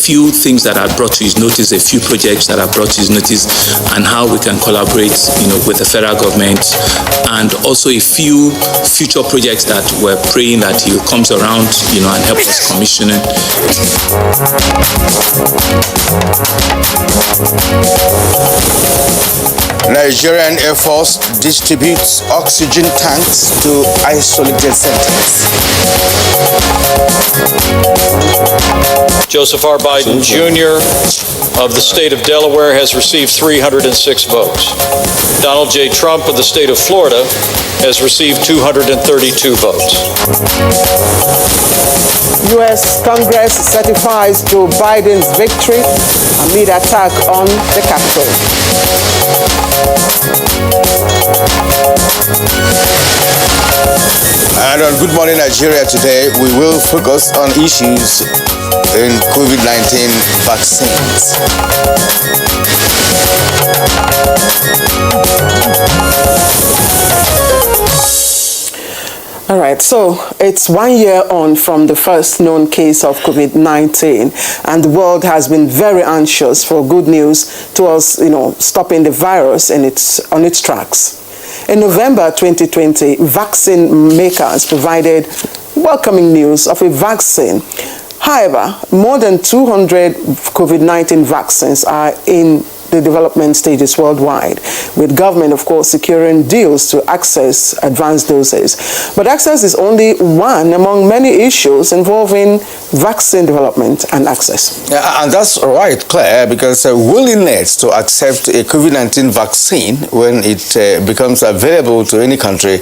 few things that are brought to his notice, a few projects that are brought to his notice, and how we can collaborate, with the federal government, and also a few future projects that we're praying that he comes around, and help us commissioning. Nigerian Air Force distributes oxygen tanks to isolated centers. Joseph R. Biden Jr. of the state of Delaware has received 306 votes. Donald J. Trump of the state of Florida has received 232 votes. U.S. Congress certifies Joe Biden's victory amid attack on the Capitol. And on Good Morning Nigeria today, we will focus on issues in COVID-19 vaccines. All right, so it's 1 year on from the first known case of COVID-19, and the world has been very anxious for good news towards, stopping the virus on its tracks. In November 2020, vaccine makers provided welcoming news of a vaccine. However, more than 200 COVID-19 vaccines are in the development stages worldwide, with government, of course, securing deals to access advanced doses. But access is only one among many issues involving vaccine development and access. Yeah, and that's right, Claire, because willingness to accept a COVID-19 vaccine when it becomes available to any country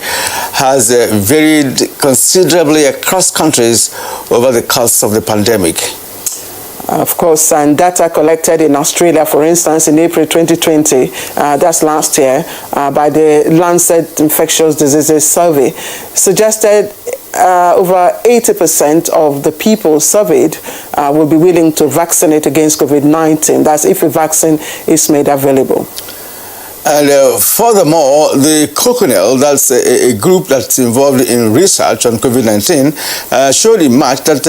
has varied considerably across countries over the course of the pandemic. Of course, and data collected in Australia, for instance, in April 2020, that's last year, by the Lancet Infectious Diseases Survey, suggested over 80% of the people surveyed will be willing to vaccinate against COVID-19. That's if a vaccine is made available. And furthermore, the Coconel, that's a group that's involved in research on COVID-19, showed in March that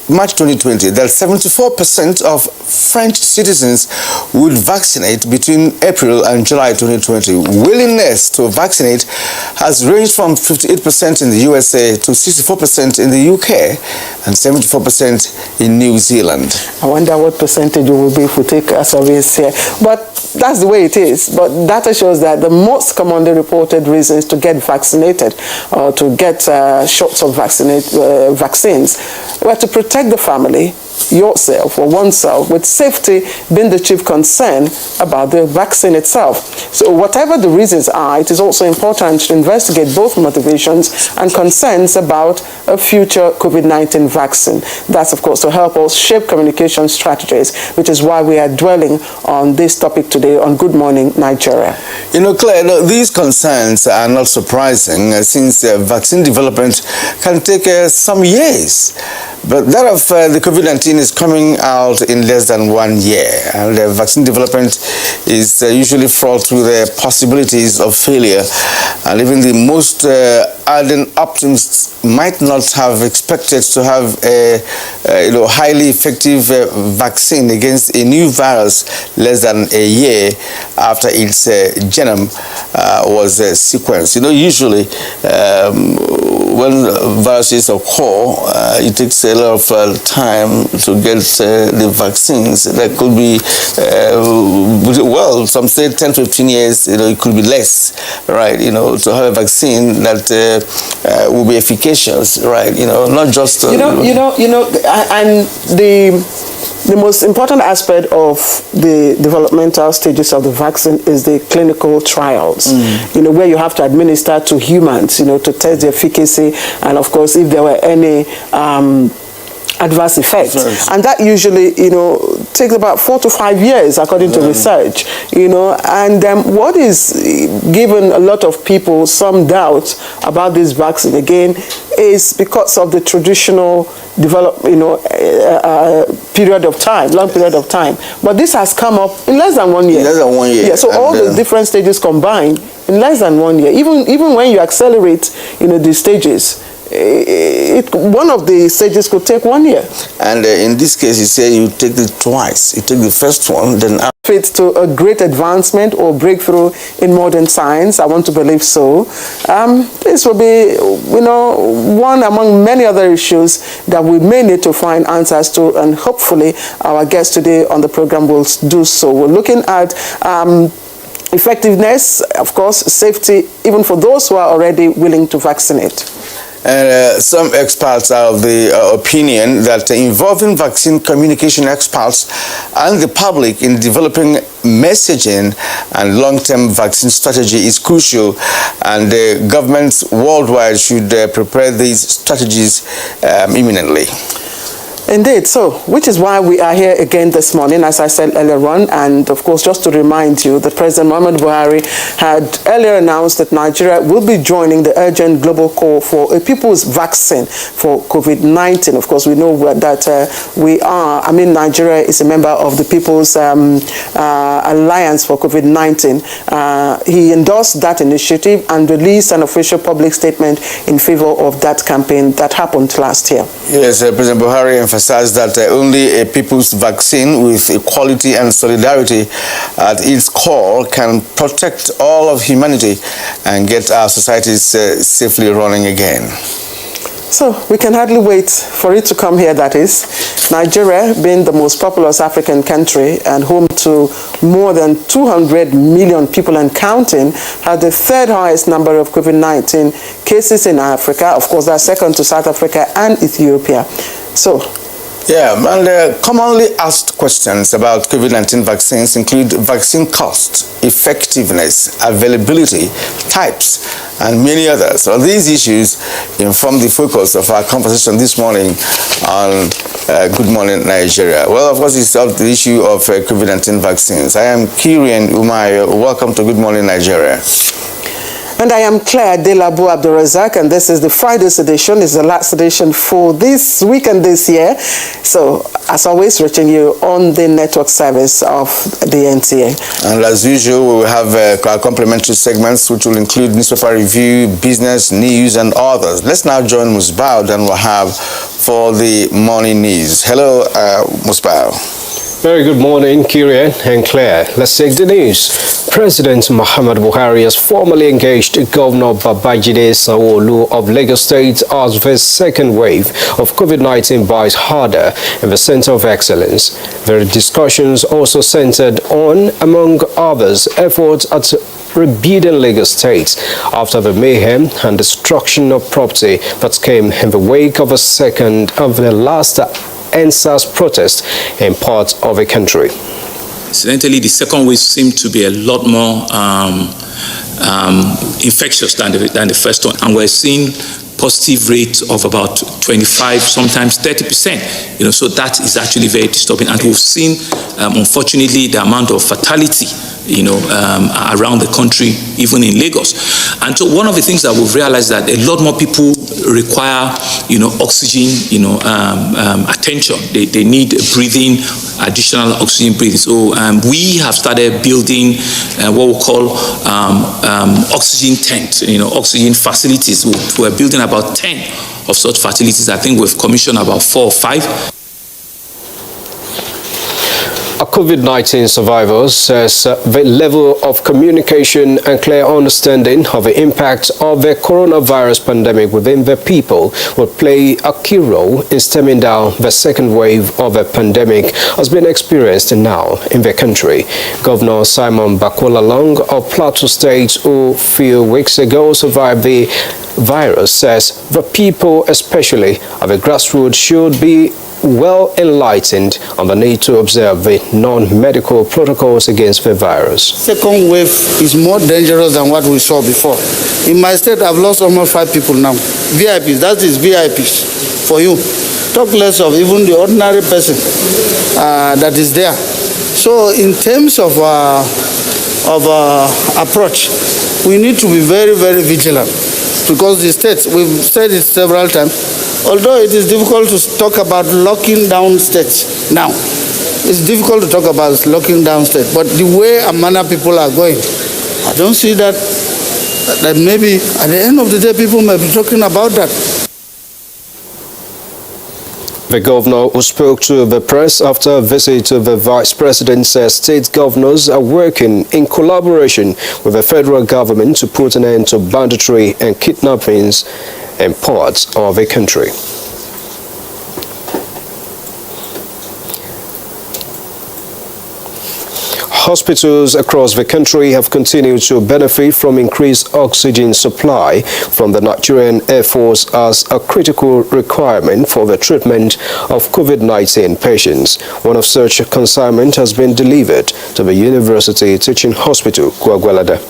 March 2020, that 74% of French citizens would vaccinate between April and July 2020. Willingness to vaccinate has ranged from 58% in the USA to 64% in the UK and 74% in New Zealand. I wonder what percentage it will be if we take a survey here. But that's the way it is. But data shows that the most commonly reported reasons to get vaccinated or to get shots of vaccines were to protect the family, yourself or oneself, with safety being the chief concern about the vaccine itself. So whatever the reasons are, it is also important to investigate both motivations and concerns about a future COVID-19 vaccine. That's, of course, to help us shape communication strategies, which is why we are dwelling on this topic today on Good Morning Nigeria. Claire, these concerns are not surprising since vaccine development can take some years. But that of the COVID-19 is coming out in less than 1 year, and vaccine development is usually fraught with the possibilities of failure, and even the most ardent optimists might not have expected to have a highly effective vaccine against a new virus less than a year after its genome was sequenced. Usually when viruses occur, it takes a lot of time to get the vaccines. That could be, some say 10 to 15 years, it could be less, right, to have a vaccine that will be efficacious, right, not just... and the most important aspect of the developmental stages of the vaccine is the clinical trials, where you have to administer to humans, to test the efficacy, and of course, if there were any adverse effects. Yes. And that usually, takes about 4 to 5 years, according to research, and what is given a lot of people some doubt about this vaccine, again, is because of the traditional period of time, long period of time. But this has come up in less than 1 year. Less than 1 year. Yeah, so all the different stages combined in less than 1 year. Even when you accelerate, the stages, one of the stages could take 1 year. And in this case, you say you take it twice. You take the first one, then Fit to a great advancement or breakthrough in modern science. I want to believe so. This will be, one among many other issues that we may need to find answers to, and hopefully our guest today on the program will do so. We're looking at effectiveness, of course, safety, even for those who are already willing to vaccinate. And some experts are of the opinion that involving vaccine communication experts and the public in developing messaging and long-term vaccine strategy is crucial, and governments worldwide should prepare these strategies imminently. Indeed, so, which is why we are here again this morning, as I said earlier on, and of course, just to remind you that President Muhammadu Buhari had earlier announced that Nigeria will be joining the urgent global call for a people's vaccine for COVID-19. Of course, we know that Nigeria is a member of the People's Alliance for COVID-19. He endorsed that initiative and released an official public statement in favor of that campaign that happened last year. Yes, President Buhari emphasized that only a people's vaccine with equality and solidarity at its core can protect all of humanity and get our societies safely running again. So we can hardly wait for it to come here, that is. Nigeria, being the most populous African country and home to more than 200 million people and counting, has the third highest number of COVID-19 cases in Africa. Of course, that's second to South Africa and Ethiopia. So, yeah, and commonly asked questions about COVID-19 vaccines include vaccine cost, effectiveness, availability, types, and many others. So these issues inform the focus of our conversation this morning on Good Morning Nigeria. Well, of course, it's the issue of COVID-19 vaccines. I am Nigerian. Welcome to Good Morning Nigeria. And I am Claire Delabu Abdurazak, and this is the Friday's edition. It's the last edition for this week and this year. So, as always, reaching you on the network service of the NTA. And as usual, we will have our complimentary segments, which will include newspaper review, business, news, and others. Let's now join Musbao, then we'll have for the morning news. Hello, Musbao. Very good morning, Kirian and Claire. Let's take the news. President Muhammadu Buhari has formally engaged Governor Babajide Sanwo-Olu of Lagos State as the second wave of COVID-19 bites harder in the Center of Excellence. The discussions also centered on, among others, efforts at rebuilding Lagos State after the mayhem and destruction of property that came in the wake of the last NSAS protest in parts of the country. Incidentally, the second wave seemed to be a lot more infectious than the first one, and we're seeing positive rate of about 25, sometimes 30%. So that is actually very disturbing, and we've seen, unfortunately, the amount of fatality around the country, even in Lagos. And so one of the things that we've realized that a lot more people require, oxygen, attention. They need breathing, additional oxygen breathing. So we have started building what we call oxygen tents, oxygen facilities. We're building about 10 of such facilities. I think we've commissioned about 4 or 5. A COVID-19 survivor says the level of communication and clear understanding of the impact of the coronavirus pandemic within the people will play a key role in stemming down the second wave of the pandemic has been experienced now in the country. Governor Simon Bakola Long of Plateau State, who a few weeks ago survived the virus, says the people, especially at the grassroots, should be well enlightened on the need to observe the non-medical protocols against the virus. Second wave is more dangerous than what we saw before. In my state, I've lost almost 5 people now. VIPs, that is VIPs for you. Talk less of even the ordinary person that is there. So in terms of approach, we need to be very, very vigilant, because the states, we've said it several times, although it is difficult to talk about locking down states now. It's difficult to talk about locking down states, but the way and manner people are going, I don't see that maybe at the end of the day people may be talking about that. The governor who spoke to the press after a visit to the vice president says state governors are working in collaboration with the federal government to put an end to banditry and kidnappings in parts of the country. Hospitals across the country have continued to benefit from increased oxygen supply from the Nigerian Air Force as a critical requirement for the treatment of COVID-19 patients. One of such consignment has been delivered to the University Teaching Hospital, Gwagwalada.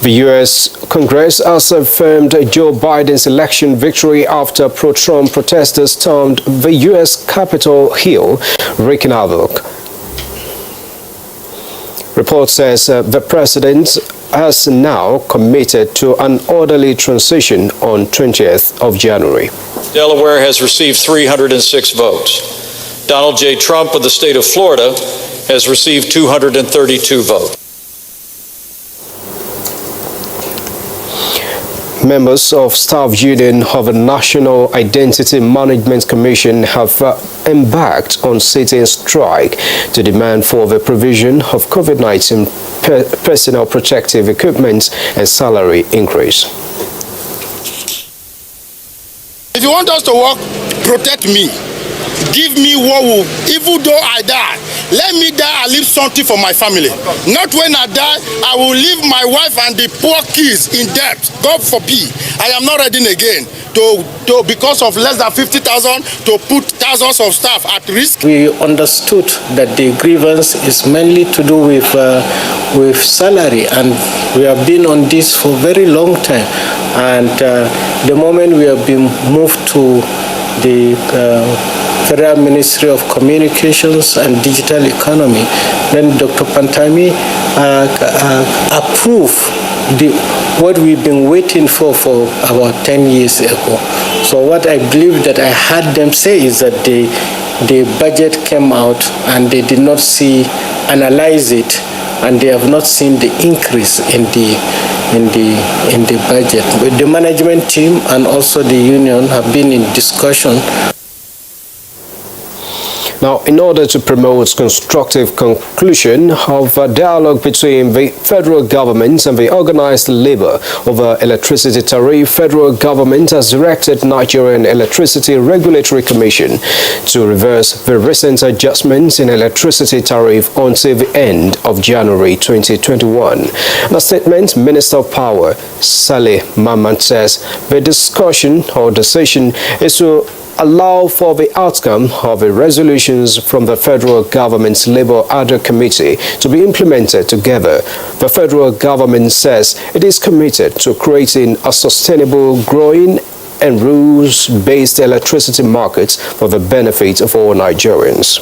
The U.S. Congress has affirmed Joe Biden's election victory after pro-Trump protesters stormed the U.S. Capitol Hill, wreaking havoc. Report says the president has now committed to an orderly transition on 20th of January. Delaware has received 306 votes. Donald J. Trump of the state of Florida has received 232 votes. Members of Staff Union of the National Identity Management Commission have embarked on sitting strike to demand for the provision of COVID-19 personal protective equipment and salary increase. If you want us to work, protect me. Give me what will, even though I die, let me die and leave something for my family. Not when I die, I will leave my wife and the poor kids in debt. God forbid. I am not ready again to because of less than 50,000 to put thousands of staff at risk. We understood that the grievance is mainly to do with salary, and we have been on this for a very long time. And the moment we have been moved to the Federal Ministry of Communications and Digital Economy, then Dr. Pantami approved what we've been waiting for about 10 years ago. So what I believe that I heard them say is that the budget came out and they did not analyze it, and they have not seen the increase in the budget. But the management team and also the union have been in discussion. Now, in order to promote constructive conclusion of a dialogue between the federal government and the organized labor over electricity tariff, federal government has directed Nigerian Electricity Regulatory Commission to reverse the recent adjustments in electricity tariff until the end of January 2021. In a statement, Minister of Power, Saleh Mamman, says the discussion or decision is to allow for the outcome of the resolutions from the federal government's Labor Ad hoc Committee to be implemented together. The federal government says it is committed to creating a sustainable, growing and rules-based electricity market for the benefit of all Nigerians.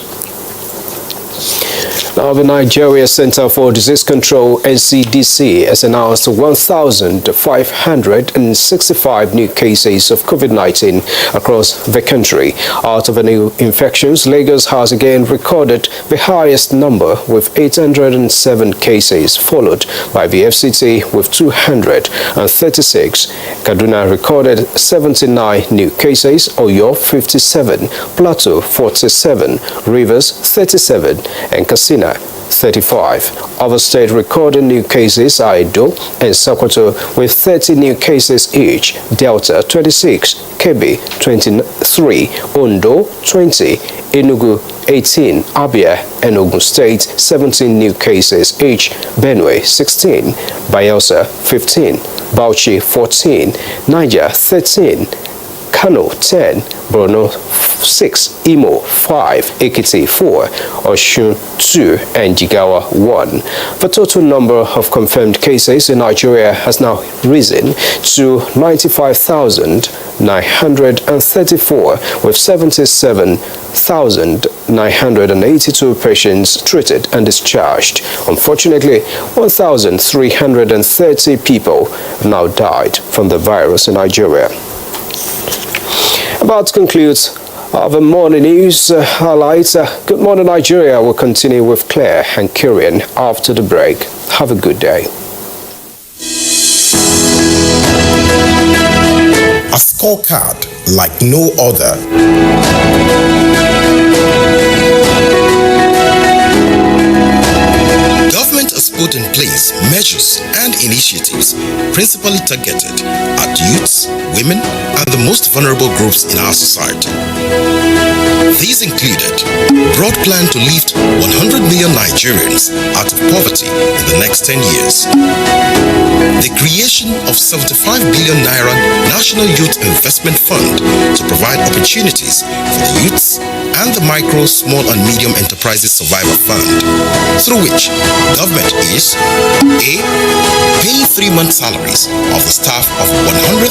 Now, the Nigeria Center for Disease Control, NCDC, has announced 1,565 new cases of COVID-19 across the country. Out of the new infections, Lagos has again recorded the highest number with 807 cases, followed by the FCT with 236. Kaduna recorded 79 new cases, Oyo 57, Plateau 47, Rivers 37, and Katsina 35. Other states recording new cases are Edo and Sokoto with 30 new cases each, Delta 26, Kebbi 23, Ondo 20, Enugu 18, Abia and Ogun State 17 new cases each, Benue 16, Bayelsa 15, Bauchi 14, Niger 13, Kano 10, Borno 6, Imo 5, Ekiti 4, Osun 2, and Jigawa 1. The total number of confirmed cases in Nigeria has now risen to 95,934, with 77,982 patients treated and discharged. Unfortunately, 1,330 people have now died from the virus in Nigeria. About concludes the morning news highlights. Good morning, Nigeria. We'll continue with Claire and Kieran after the break. Have a good day. scorecard like no other. Government has put in place measures and initiatives principally targeted at youths, women, and the most vulnerable groups in our society. These included broad plan to lift 100 million Nigerians out of poverty in the next 10 years, the creation of 75 billion naira National Youth Investment Fund to provide opportunities for the youths, and the Micro, Small and Medium Enterprises Survivor Fund, through which government is A. Paying 3-month salaries of the staff of 100,000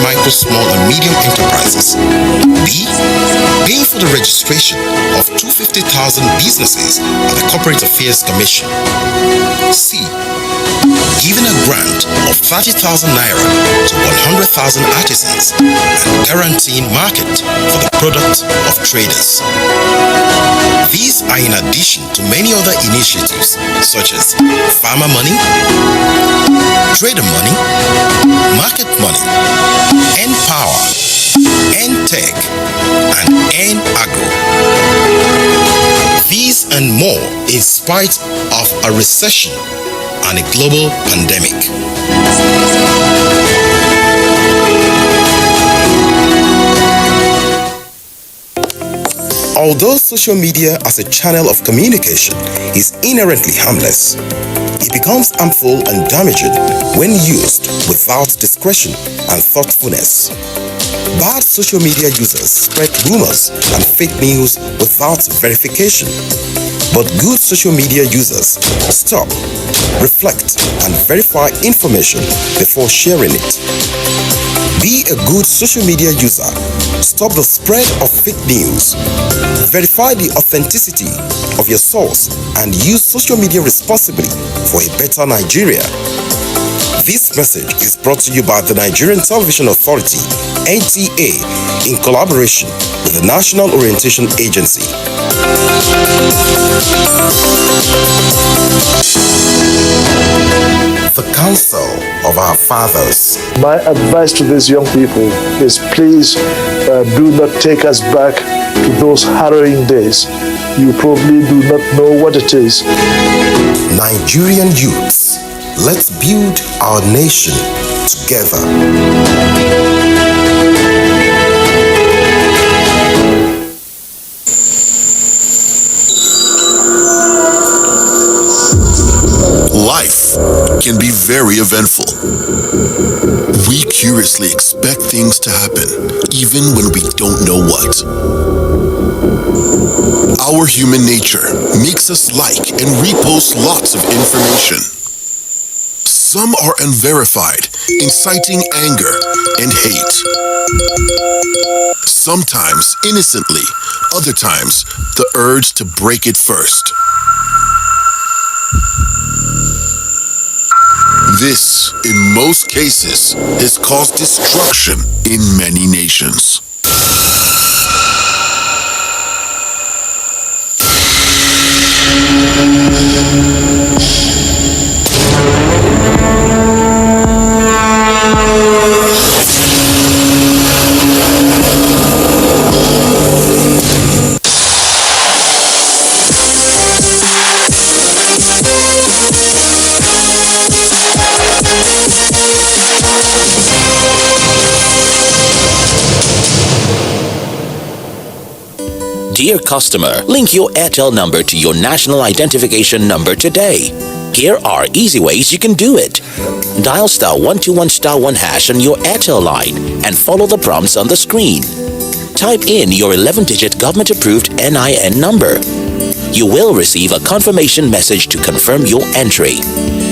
micro, small and medium enterprises. B. Paying for the registration of 250,000 businesses at the Corporate Affairs Commission. C. Giving a grant of 30,000 naira to 100,000 artisans and guaranteeing market for the product of traders. These are in addition to many other initiatives such as farmer money, trader money, market money, N-Power, N-Tech, and N-Agro. These and more in spite of a recession and a global pandemic. Although social media as a channel of communication is inherently harmless, it becomes harmful and damaging when used without discretion and thoughtfulness. Bad social media users spread rumors and fake news without verification. But good social media users stop, reflect, and verify information before sharing it. Be a good social media user. Stop the spread of fake news. Verify the authenticity of your source and use social media responsibly for a better Nigeria. This message is brought to you by the Nigerian Television Authority, NTA, in collaboration with the National Orientation Agency. The Council of Our Fathers. My advice to these young people is please do not take us back to those harrowing days. You probably do not know what it is. Nigerian youths, let's build our nation together. Life can be very eventful. We curiously expect things to happen, even when we don't know what. Our human nature makes us like and repost lots of information. Some are unverified, inciting anger and hate. Sometimes innocently, other times the urge to break it first. This, in most cases, has caused destruction in many nations. Dear customer, link your Airtel number to your national identification number today. Here are easy ways you can do it. Dial *121*1# on your Airtel line and follow the prompts on the screen. Type in your 11-digit government-approved NIN number. You will receive a confirmation message to confirm your entry.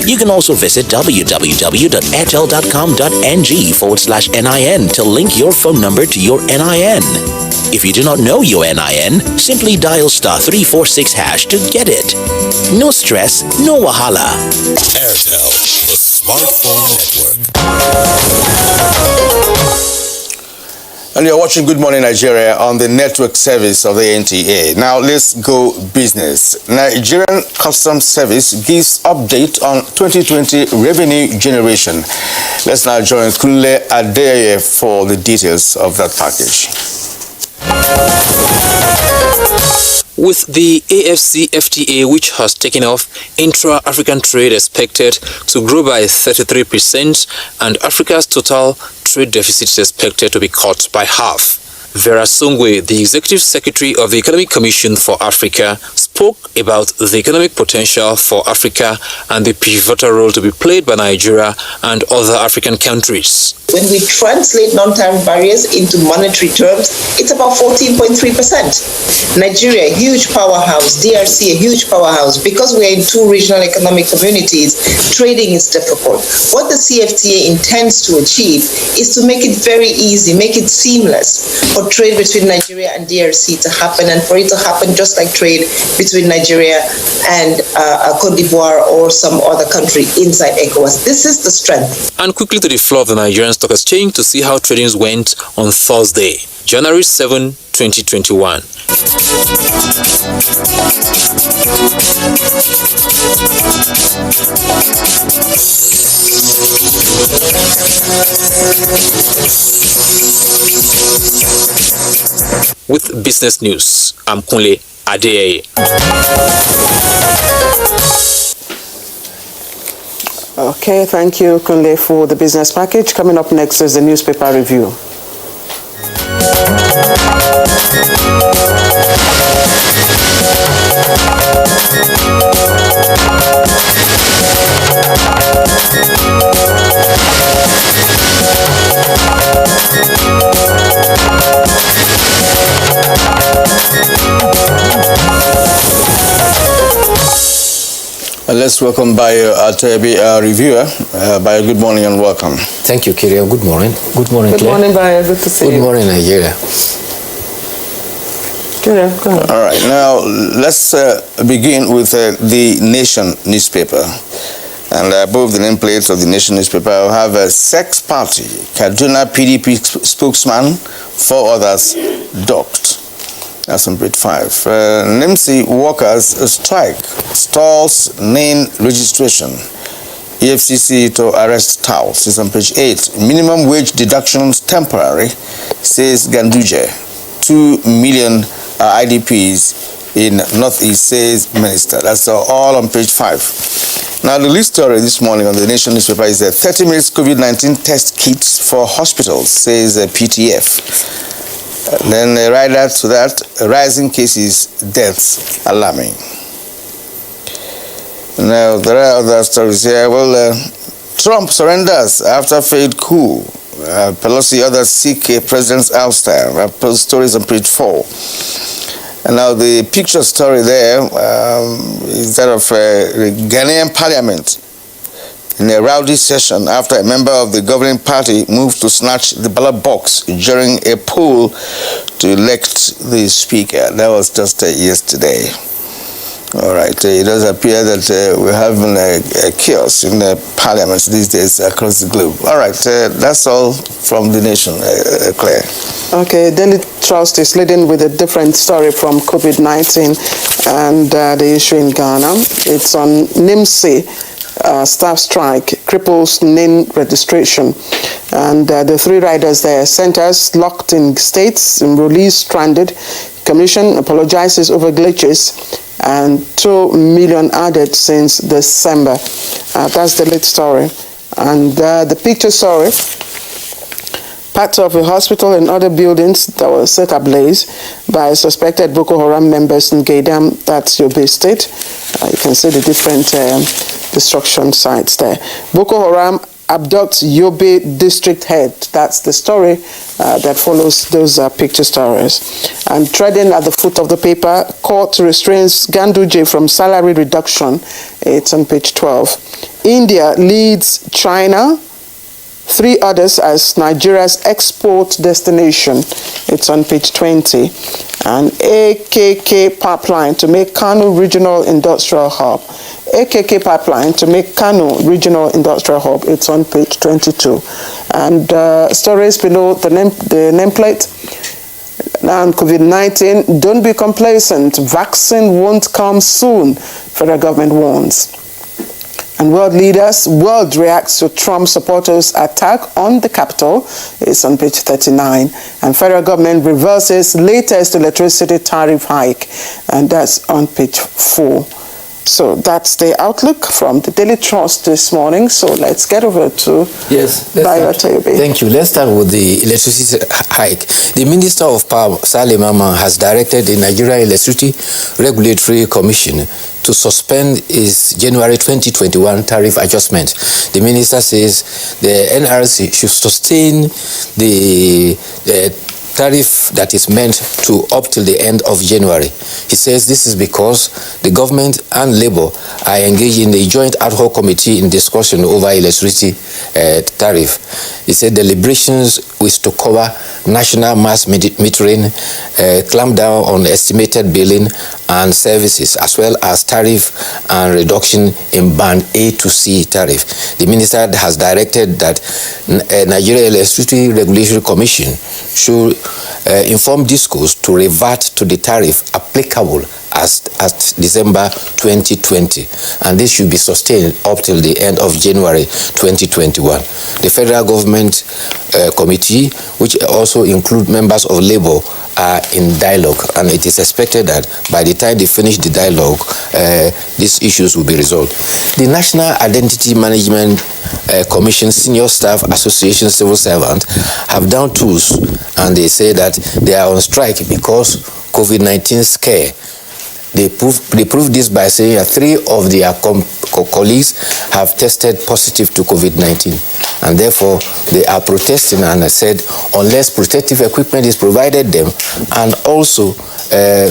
You can also visit www.airtel.com.ng/NIN to link your phone number to your NIN. If you do not know your NIN, simply dial *346# to get it. No stress, no wahala. Airtel, the smartphone network. And you're watching Good Morning Nigeria on the network service of the NTA. Now let's go business. Nigerian Customs Service gives update on 2020 revenue generation. Let's now join Kunle Adeye for the details of that package. With the AFCFTA, which has taken off, intra-African trade expected to grow by 33%, and Africa's total trade deficit is expected to be cut by half. Vera Songwe, the Executive Secretary of the Economic Commission for Africa, spoke about the economic potential for Africa and the pivotal role to be played by Nigeria and other African countries. When we translate non-tariff barriers into monetary terms, it's about 14.3%. Nigeria, a huge powerhouse. DRC, a huge powerhouse. Because we're in two regional economic communities, trading is difficult. What the CFTA intends to achieve is to make it very easy, make it seamless for trade between Nigeria and DRC to happen, and for it to happen just like trade between Nigeria and Cote d'Ivoire or some other country inside ECOWAS. This is the strength. And quickly to the floor of the Nigerian Stock Exchange to see how trading went on Thursday, January 7, 2021. With business news, I'm Kunle Adeye. Okay, thank you, Kunle, for the business package. Coming up next is the newspaper review. Let's welcome Bayo Atebi, our reviewer. Bayo, good morning and welcome. Thank you, Kiria. Good morning. Good morning, Good Claire. morning, Bayo. Good to see you. Good morning, Nigeria. Kiria, go ahead. All right, now let's begin with the Nation newspaper. And above the nameplate of the Nation newspaper, I have a sex party, Kaduna PDP spokesman, 4 others docked. That's on page 5. NIMC workers strike, stalls name registration. EFCC to arrest touts. It's on page 8. Minimum wage deductions temporary, says Ganduje. 2 million IDPs in Northeast, says Minister. That's all on page 5. Now, the lead story this morning on the Nation newspaper is 30 minutes COVID-19 test kits for hospitals, says PTF. Then right after that, rising cases, deaths alarming. Now, there are other stories here. Well, Trump surrenders after failed coup. Pelosi, others seek a president's ouster. Stories on page 4. And now the picture story there is that of the Ghanaian parliament in a rowdy session after a member of the governing party moved to snatch the ballot box during a poll to elect the speaker. That was just yesterday. All right, it does appear that we're having a chaos in the parliaments these days across the globe. All right, that's all from the Nation, Claire. Okay, Daily Trust is leading with a different story from COVID-19 and the issue in Ghana. It's on NIMC. Staff strike cripples name registration, and the 3 riders there, centers locked in states, enrollees stranded. Commission apologizes over glitches, and 2 million added since December. That's the lead story. And the picture story, parts of a hospital and other buildings that were set ablaze by suspected Boko Haram members in Gaidam, that's Yobe State. You can see the different destruction sites there. Boko Haram abducts Yobe district head. That's the story that follows those picture stories. And treading at the foot of the paper, court restrains Ganduje from salary reduction. It's on page 12. India leads China 3 others as Nigeria's export destination. It's on page 20. And AKK pipeline to make Kano Regional Industrial Hub. AKK pipeline to make Kano Regional Industrial Hub. It's on page 22. And stories below the nameplate. And COVID-19, don't be complacent. Vaccine won't come soon, federal government warns. And world reacts to Trump supporters' attack on the Capitol. It's on page 39. And federal government reverses latest electricity tariff hike. And that's on page 4. So that's the outlook from the Daily Trust this morning. So let's get over to Thank you. Let's start with the electricity hike. The Minister of Power, Saleh Mama, has directed the Nigerian Electricity Regulatory Commission to suspend its January 2021 tariff adjustment. The minister says the NRC should sustain the tariff that is meant to up till the end of January. He says this is because the government and Labour are engaged in a joint ad hoc committee in discussion over electricity tariff. He said deliberations was to cover national mass metering, clamp down on estimated billing and services, as well as tariff and reduction in band A to C tariff. The minister has directed that Nigeria Electricity Regulatory Commission should inform DISCOs to revert to the tariff applicable at December 2020, and this should be sustained up till the end of January 2021. The federal government committee, which also include members of Labour, are in dialogue, and it is expected that by the time they finish the dialogue, these issues will be resolved. The National Identity Management Commission Senior Staff Association civil servants have down tools, and they say that they are on strike because COVID-19 scare. They proved this by saying that 3 of their colleagues have tested positive to COVID-19, and therefore they are protesting, and I said unless protective equipment is provided them and also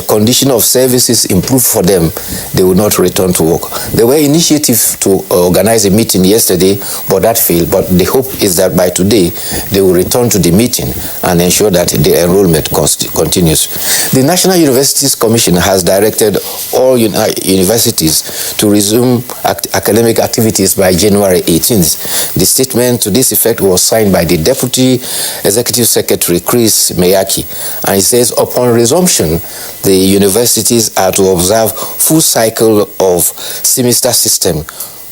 condition of services improved for them, they will not return to work. There were initiatives to organize a meeting yesterday, but that failed. But the hope is that by today, they will return to the meeting and ensure that the enrollment continues. The National Universities Commission has directed all universities to resume academic activities by January 18th. The statement to this effect was signed by the Deputy Executive Secretary, Chris Meyaki, and he says upon resumption, the universities are to observe full cycle of semester system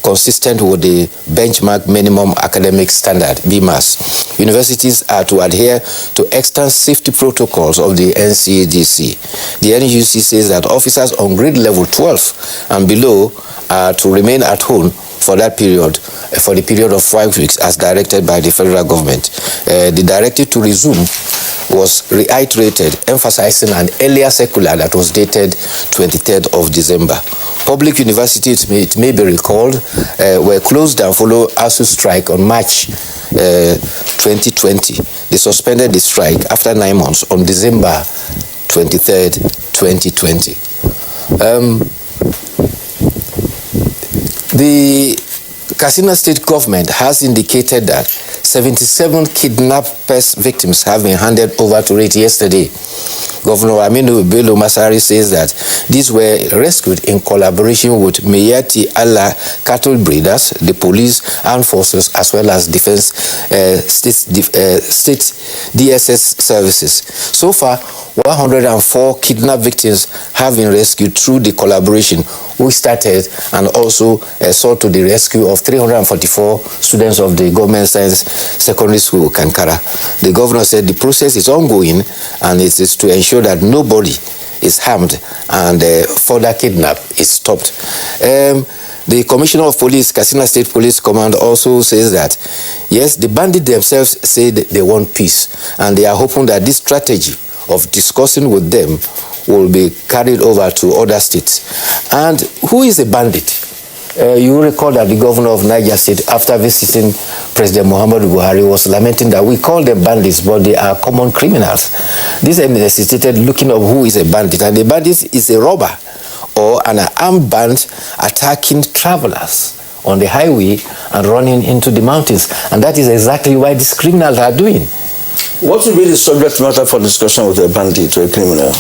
consistent with the benchmark minimum academic standard, BMAS. Universities are to adhere to extant safety protocols of the NCDC. The NUC says that officers on grade level 12 and below are to remain at home for that period, for the period of 5 weeks as directed by the federal government. The directive to resume was reiterated, emphasizing an earlier circular that was dated 23rd of December. Public universities, it may be recalled, were closed down following ASU strike on March 2020. They suspended the strike after 9 months on December 23rd, 2020. The Katsina State government has indicated that 77 kidnappers victims have been handed over to it yesterday. Governor Aminu Bello Masari says that these were rescued in collaboration with Meyati Allah cattle breeders, the police, armed forces, as well as defense state DSS services. So far, 104 kidnapped victims have been rescued through the collaboration we started, and also sought to the rescue of 344 students of the Government Science Secondary School, Kankara. The governor said the process is ongoing and it is to ensure that nobody is harmed and further kidnap is stopped. The Commissioner of Police, Katsina State Police Command, also says that, yes, the bandits themselves say that they want peace, and they are hoping that this strategy of discussing with them will be carried over to other states. And who is a bandit? You recall that the governor of Niger State, after visiting President Muhammadu Buhari, was lamenting that we call them bandits, but they are common criminals. This necessitated looking up who is a bandit, and the bandit is a robber or an armed band attacking travelers on the highway and running into the mountains. And that is exactly what these criminals are doing. What will be the subject matter for discussion with a bandit or a criminal?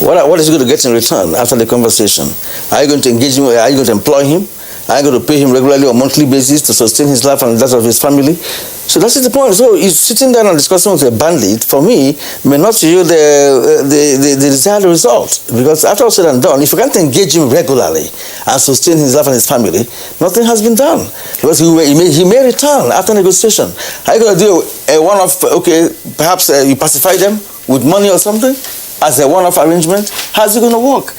What is he going to get in return after the conversation? Are you going to engage him? Are you going to employ him? Are you going to pay him regularly on a monthly basis to sustain his life and that of his family? So that's the point. So sitting down and discussing with a bandit, for me, may not yield the desired result. Because after all said and done, if you can't engage him regularly and sustain his life and his family, nothing has been done. Because he may return after negotiation. Are you going to do a one-off, okay, perhaps you pacify them with money or something as a one-off arrangement? How's it going to work?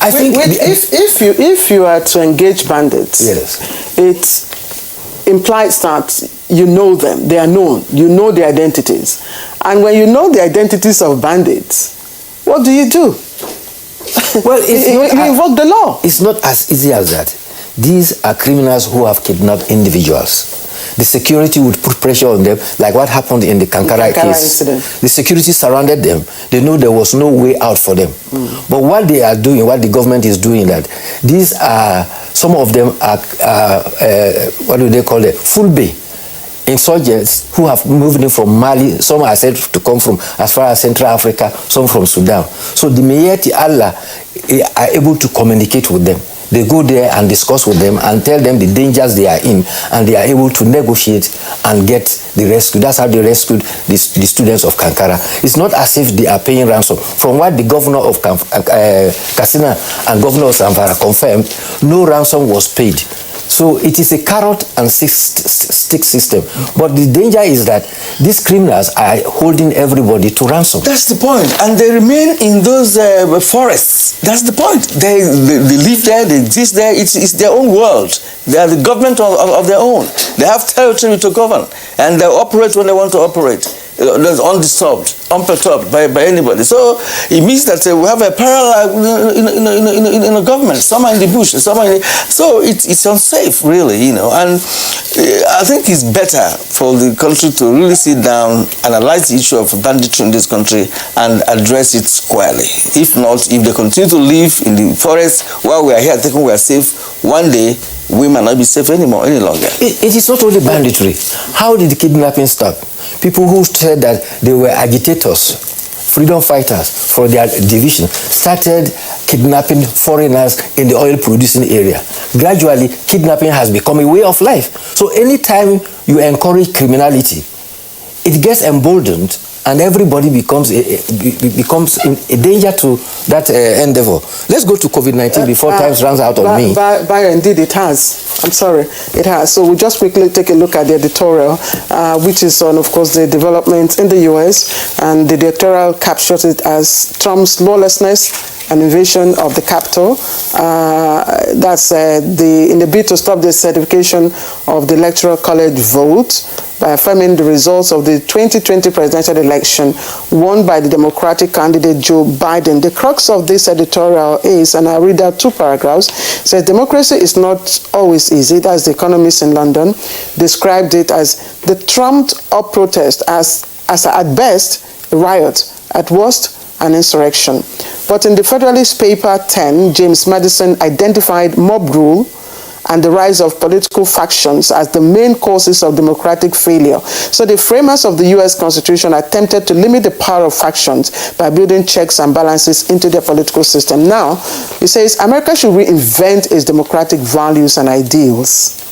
I think if you are to engage bandits, yes, it implies that you know them, they are known, you know their identities. And when you know the identities of bandits, what do you do? Well, you invoke the law. It's not as easy as that. These are criminals who have kidnapped individuals. The security would put pressure on them, like what happened in the Kankara case. Incident. The security surrounded them. They know there was no way out for them. But what they are doing, what the government is doing, that these are, some of them are, what do they call it, Fulbe insurgents who have moved in from Mali. Some are said to come from as far as Central Africa, some from Sudan. So the Meyeti Allah are able to communicate with them. They go there and discuss with them and tell them the dangers they are in, and they are able to negotiate and get the rescue. That's how they rescued the students of Kankara. It's not as if they are paying ransom. From what the governor of Katsina and governor of Zamfara confirmed, no ransom was paid. So it is a carrot and stick system. But the danger is that these criminals are holding everybody to ransom. That's the point. And they remain in those forests. That's the point. They live there, they exist there. It's their own world. They are the government of their own. They have territory to govern. And they operate when they want to operate. Undisturbed, unperturbed by anybody. So it means that we have a parallel in a government. Some are in the bush, some are in the, so it's unsafe, really, you know. And I think it's better for the country to really sit down, analyze the issue of banditry in this country, and address it squarely. If not, if they continue to live in the forest while we are here thinking we are safe, one day we might not be safe any longer. It is not only banditry. How did the kidnapping start? People who said that they were agitators, freedom fighters for their division, started kidnapping foreigners in the oil-producing area. Gradually, kidnapping has become a way of life. So anytime you encourage criminality, it gets emboldened, and everybody becomes a danger to that endeavor. Let's go to COVID-19 before time runs out on me. Indeed, it has. I'm sorry, it has. So we'll just quickly take a look at the editorial, which is on, of course, the developments in the U.S. And the editorial captures it as Trump's lawlessness and invasion of the Capitol. That's in the bid to stop the certification of the Electoral College vote by affirming the results of the 2020 presidential election won by the Democratic candidate Joe Biden. The crux of this editorial is, and I'll read out two paragraphs, says democracy is not always easy. That's the Economist in London described it as the trumped-up protest as at best a riot, at worst an insurrection. But in the Federalist Paper 10, James Madison identified mob rule and the rise of political factions as the main causes of democratic failure. So the framers of the U.S. Constitution attempted to limit the power of factions by building checks and balances into their political system. Now, he says America should reinvent its democratic values and ideals.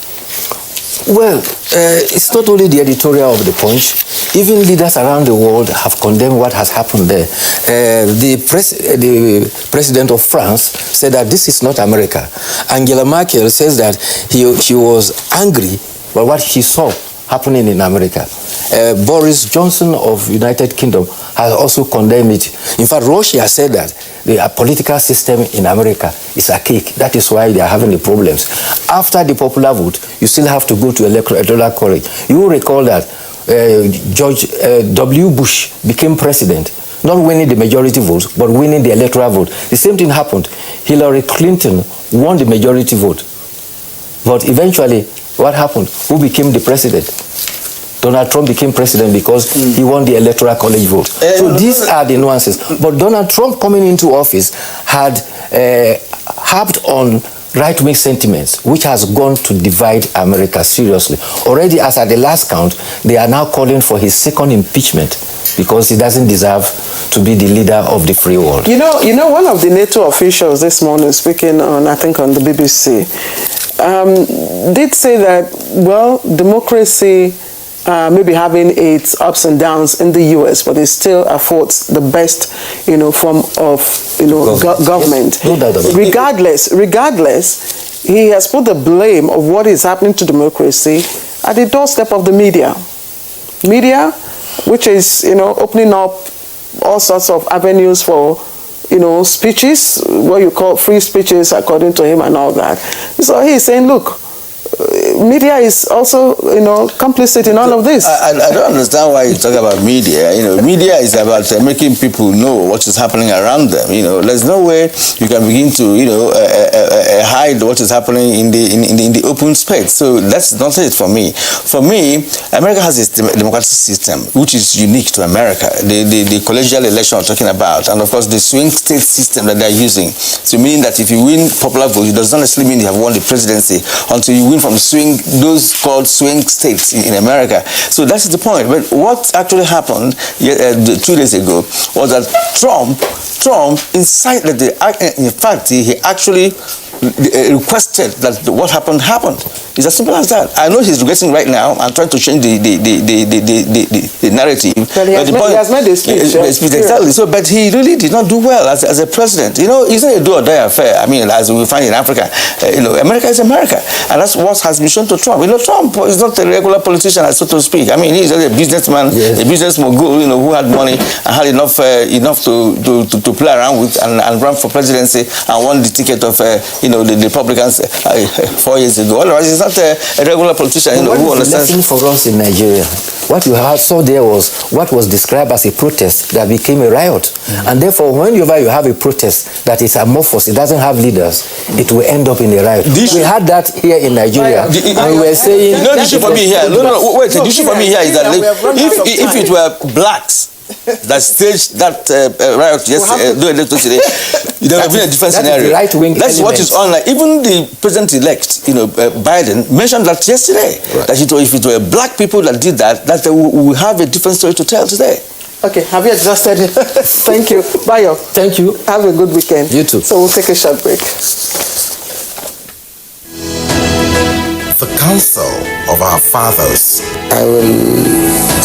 Well, it's not only the editorial of the Punch. Even leaders around the world have condemned what has happened there. The president of France said that this is not America. Angela Merkel says that she was angry by what she saw happening in America. Boris Johnson of United Kingdom has also condemned it. In fact, Russia said that the political system in America is archaic. That is why they are having the problems. After the popular vote, you still have to go to electoral college. You will recall that George W. Bush became president, not winning the majority vote, but winning the electoral vote. The same thing happened. Hillary Clinton won the majority vote. But eventually, what happened? Who became the president? Donald Trump became president because he won the electoral college vote. So these are the nuances. But Donald Trump coming into office had harped on right-wing sentiments, which has gone to divide America seriously. Already, as at the last count, they are now calling for his second impeachment because he doesn't deserve to be the leader of the free world. You know, one of the NATO officials this morning speaking on, I think, on the BBC, did say that, well, democracy may be having its ups and downs in the US, but it still affords the best, form of, government. No doubt about it. Regardless, he has put the blame of what is happening to democracy at the doorstep of the media. Media, which is, opening up all sorts of avenues for, speeches, what you call free speeches, according to him, and all that. So he's saying, look, media is also, complicit in all of this. I don't understand why you talk about media. Media is about making people know what is happening around them. There's no way you can begin to, hide what is happening in the open space. So that's not it for me. For me, America has its democratic system, which is unique to America. The collegial election I'm talking about, and of course the swing state system that they're using. So meaning that if you win popular vote, it does not necessarily mean you have won the presidency until you win from those called swing states in America. So that's the point. But what actually happened 2 days ago was that Trump incited in fact, he actually requested that what happened. It's as simple as that. I know he's regretting right now and trying to change the narrative. But he has made a speech. Exactly. So, but he really did not do well as a president. It's not a do or die affair. I mean, as we find in Africa, America is America, and that's what has been shown to Trump. Trump is not a regular politician, so to speak. I mean, he's a businessman, a business mogul, who had money and had enough to play around with and run for presidency and won the ticket of the Republicans 4 years ago. Otherwise, he's not a regular politician. Who understands. The lesson for us in Nigeria, what you saw there was what was described as a protest that became a riot. And therefore, whenever you have a protest that is amorphous, it doesn't have leaders, it will end up in a riot. We had that here in Nigeria, and we were saying... the issue for me here, wait, the issue for me here is that if it were blacks that staged that riot yesterday, it would have been a different scenario. That's what is online. Even the president-elect, Biden, mentioned that yesterday, that if it were black people that did that we will have a different story to tell today. Okay, have you exhausted it? Thank you. Bayo. Thank you. Have a good weekend. You too. So we'll take a short break. The counsel of our fathers. I will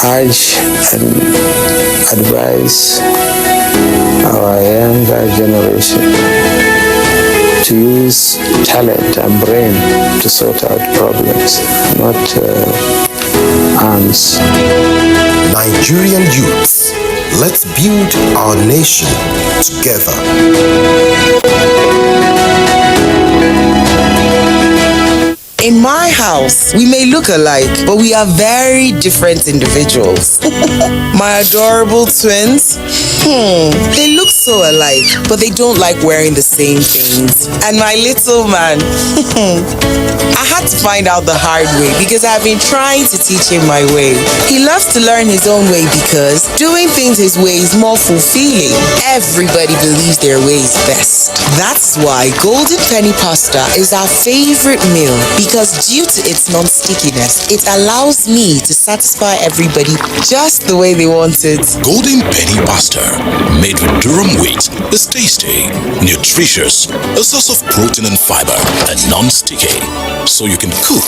urge and advise our younger generation to use talent and brain to sort out problems, not arms. Nigerian youths, let's build our nation together. In my house, we may look alike, but we are very different individuals. My adorable twins, they look so alike, but they don't like wearing the same things. And my little man, I had to find out the hard way because I've been trying to teach him my way. He loves to learn his own way because doing things his way is more fulfilling. Everybody believes their way is best. That's why Golden Penny Pasta is our favorite meal because due to its non-stickiness, it allows me to satisfy everybody just the way they want it. Golden Penny Pasta, made with durum wheat, is tasty, nutritious, a source of protein and fiber, and non-sticky. So you can cook,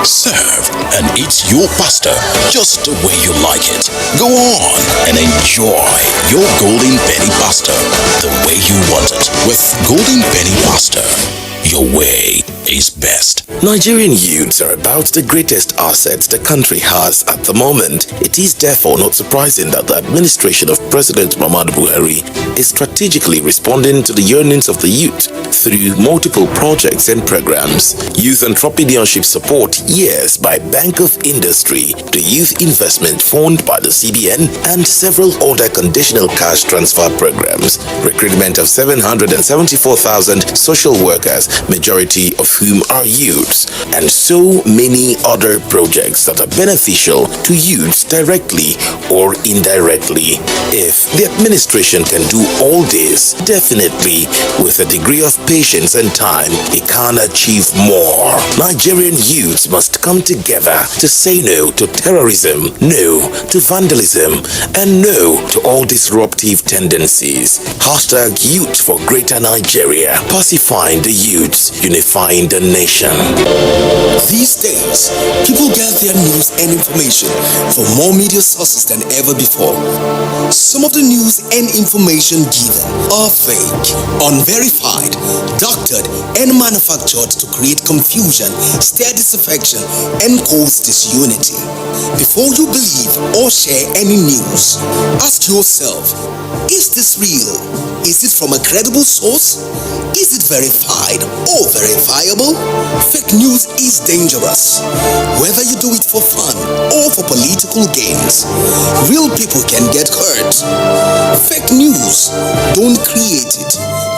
serve, and eat your pasta just the way you like it. Go on and enjoy your Golden Penny Pasta the way you want it with Golden Penny Pasta. Your way is best. Nigerian youths are about the greatest assets the country has at the moment. It is therefore not surprising that the administration of President Muhammadu Buhari is strategically responding to the yearnings of the youth through multiple projects and programs. Youth entrepreneurship support, yes, by Bank of Industry, the Youth Investment Fund by the CBN, and several other conditional cash transfer programs. Recruitment of 774,000 social workers, majority of whom are youths, and so many other projects that are beneficial to youths directly or indirectly. If the administration can do all this, definitely with a degree of patience and time, it can achieve more. Nigerian youths must come together to say no to terrorism, no to vandalism, and no to all disruptive tendencies. Hashtag Youth for Greater Nigeria. Pacifying the youths, unifying the nation. These days, people get their news and information from more media sources than ever before. Some of the news and information given are fake, unverified, doctored, and manufactured to create confusion, stir disaffection, and cause disunity. Before you believe or share any news, ask yourself, is this real? Is it from a credible source? Is it verified or verifiable? Fake news is dangerous, whether you do it for fun or for political gains. Real people can get hurt. Fake news, don't create it,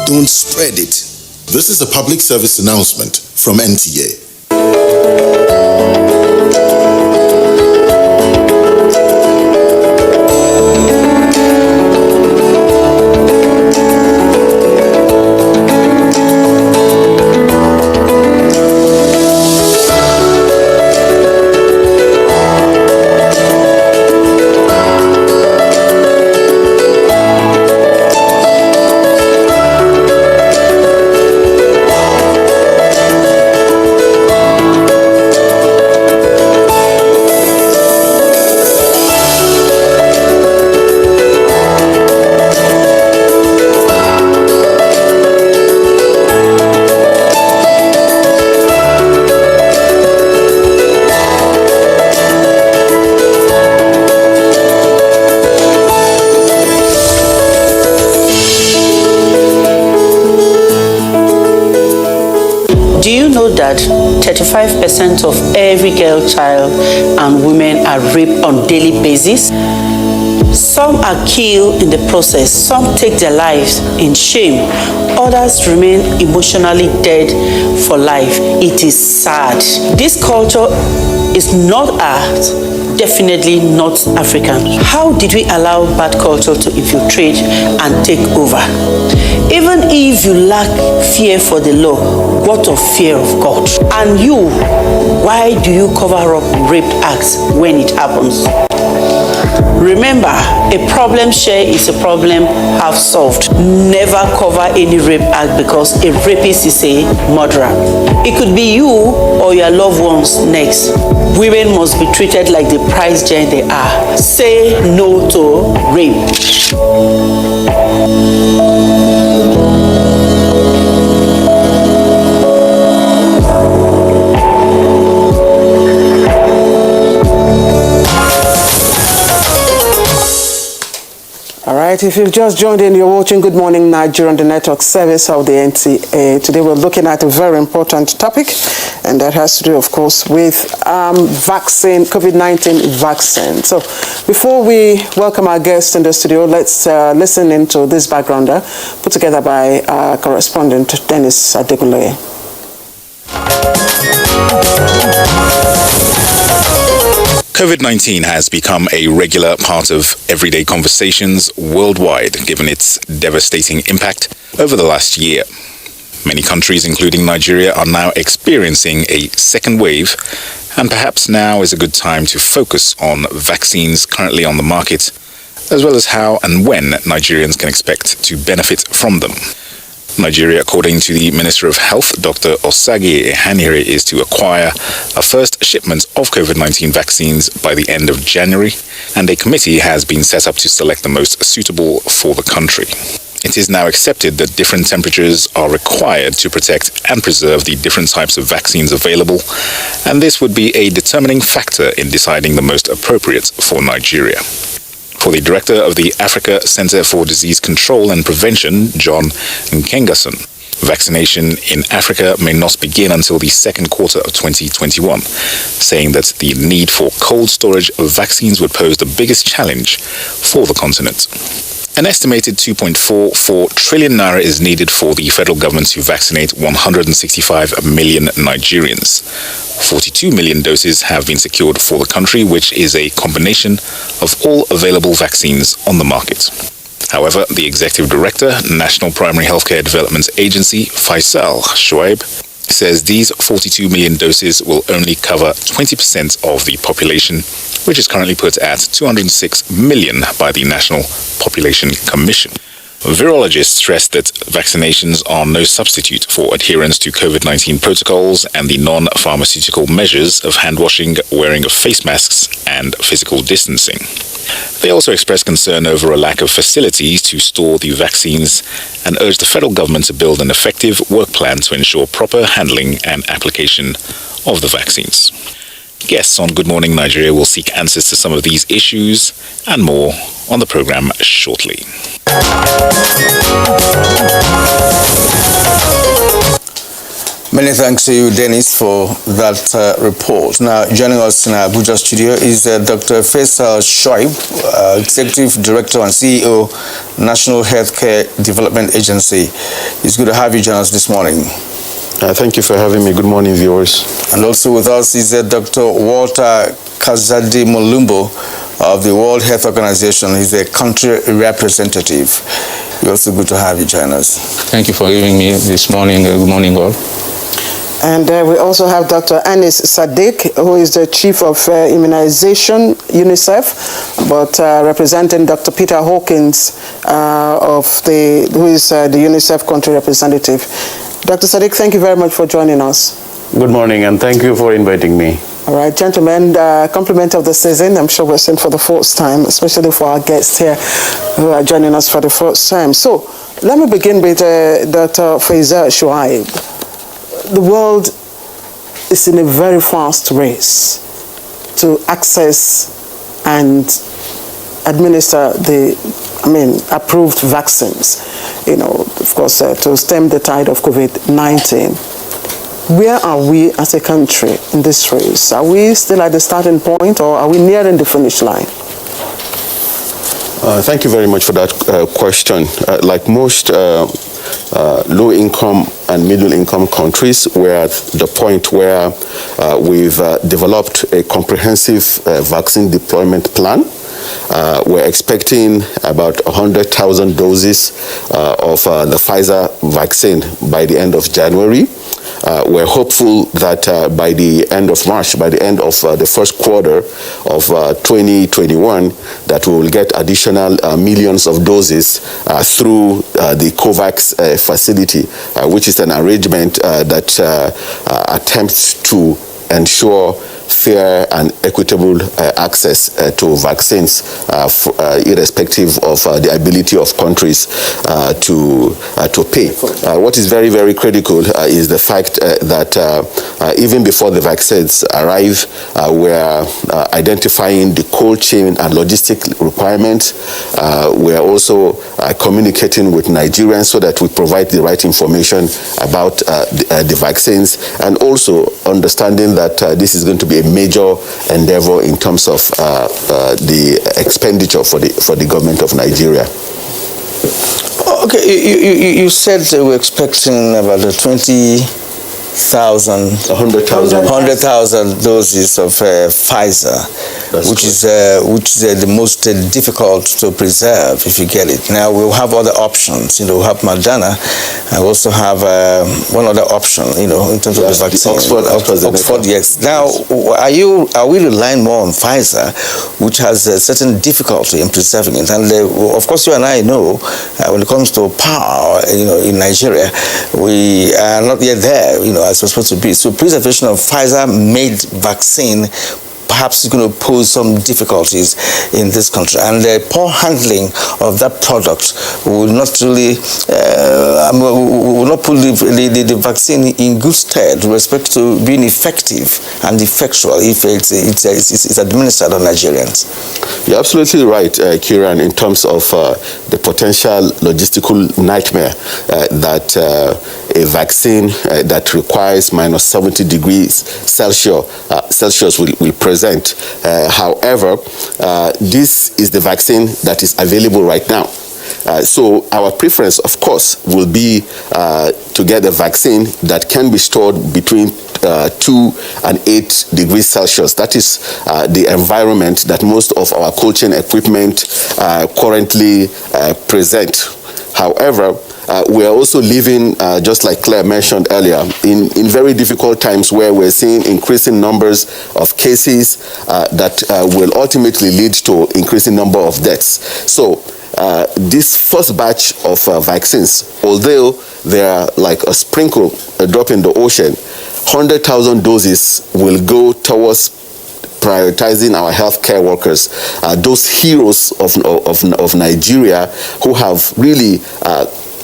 don't spread it. This is a public service announcement from NTA. Do you know that 35% of every girl child and women are raped on daily basis? Some are killed in the process, some take their lives in shame, others remain emotionally dead for life. It is sad. This culture is not ours, definitely not African. How did we allow bad culture to infiltrate and take over? Even if you lack fear for the law, what of fear of God? And you, why do you cover up rape acts when it happens? Remember, a problem shared is a problem half solved. Never cover any rape act because a rapist is a murderer. It could be you or your loved ones next. Women must be treated like the prize gem they are. Say no to rape. Right, if you've just joined in, you're watching Good Morning Nigeria on the network service of the NTA. Today we're looking at a very important topic, and that has to do, of course, with vaccine, COVID-19 vaccine. So before we welcome our guest in the studio, let's listen into this backgrounder put together by our correspondent, Dennis Adekunle. COVID-19 has become a regular part of everyday conversations worldwide, given its devastating impact over the last year. Many countries, including Nigeria, are now experiencing a second wave, and perhaps now is a good time to focus on vaccines currently on the market, as well as how and when Nigerians can expect to benefit from them. Nigeria, according to the Minister of Health, Dr. Osage Ehanire, is to acquire a first shipment of COVID-19 vaccines by the end of January, and a committee has been set up to select the most suitable for the country. It is now accepted that different temperatures are required to protect and preserve the different types of vaccines available, and this would be a determining factor in deciding the most appropriate for Nigeria. For the director of the Africa Center for Disease Control and Prevention, John Nkengasson, vaccination in Africa may not begin until the second quarter of 2021, saying that the need for cold storage of vaccines would pose the biggest challenge for the continent. An estimated 2.44 trillion naira is needed for the federal government to vaccinate 165 million Nigerians. 42 million doses have been secured for the country, which is a combination of all available vaccines on the market. However, the Executive Director, National Primary Healthcare Development Agency, Faisal Shoaib, says these 42 million doses will only cover 20% of the population, which is currently put at 206 million by the National Population Commission. Virologists stress that vaccinations are no substitute for adherence to COVID-19 protocols and the non-pharmaceutical measures of hand washing, wearing of face masks, and physical distancing. They also express concern over a lack of facilities to store the vaccines and urge the federal government to build an effective work plan to ensure proper handling and application of the vaccines. Guests on Good Morning Nigeria will seek answers to some of these issues and more on the program shortly. Many thanks to you, Dennis, for that report. Now, joining us in our Abuja studio is Dr. Faisal Shoaib, Executive Director and CEO, National Healthcare Development Agency. It's good to have you join us this morning. Thank you for having me. Good morning, viewers. And also with us is Dr. Walter Kazadi Mulumbo of the World Health Organization. He's a country representative. It's also good to have you join us. Thank you for having me this morning. Good morning, all. And we also have Dr. Anis Sadiq, who is the Chief of Immunization, UNICEF, but representing Dr. Peter Hawkins, who is the UNICEF country representative. Dr. Sadiq, thank you very much for joining us. Good morning, and thank you for inviting me. All right, gentlemen, compliment of the season. I'm sure we're saying for the first time, especially for our guests here who are joining us for the first time. So let me begin with Dr. Faisal Shoaib. The world is in a very fast race to access and administer approved vaccines, of course, to stem the tide of COVID-19. Where are we as a country in this race? Are we still at the starting point, or are we nearing the finish line? Thank you very much for that question. Like most low-income and middle-income countries, we're at the point where we've developed a comprehensive vaccine deployment plan. We're expecting about 100,000 doses of the Pfizer vaccine by the end of January. We're hopeful that by the end of March, by the end of the first quarter of 2021, that we will get additional millions of doses through the COVAX facility, which is an arrangement that attempts to ensure fair and equitable access to vaccines, irrespective of the ability of countries to pay. What is very, very critical is the fact that even before the vaccines arrive, we're identifying the cold chain and logistic requirements. We're also communicating with Nigerians so that we provide the right information about the vaccines, and also understanding that this is going to be a major endeavor in terms of the expenditure for the government of Nigeria. Okay, you said we're expecting about 100,000 doses of Pfizer, which is the most difficult to preserve if you get it. Now we'll have other options. We'll have Moderna, and we also have one other option. In terms of the vaccine, Oxford. Yes. Now, are we relying more on Pfizer, which has a certain difficulty in preserving it? And of course, you and I know when it comes to power, in Nigeria, we are not yet there. As we're supposed to be. So preservation of Pfizer-made vaccine perhaps is going to pose some difficulties in this country, and the poor handling of that product will not really will not put the vaccine in good stead with respect to being effective and effectual if it's administered on Nigerians. You're absolutely right, Kiran, in terms of the potential logistical nightmare that a vaccine that requires minus 70 degrees Celsius will present. However, this is the vaccine that is available right now. So our preference, of course, will be to get a vaccine that can be stored between 2 and 8 degrees Celsius. That is the environment that most of our cold chain equipment currently present. However, we are also living, just like Claire mentioned earlier, in very difficult times where we're seeing increasing numbers of cases that will ultimately lead to increasing number of deaths. So this first batch of vaccines, although they are like a sprinkle, a drop in the ocean, 100,000 doses will go towards prioritizing our healthcare workers, those heroes of Nigeria who have really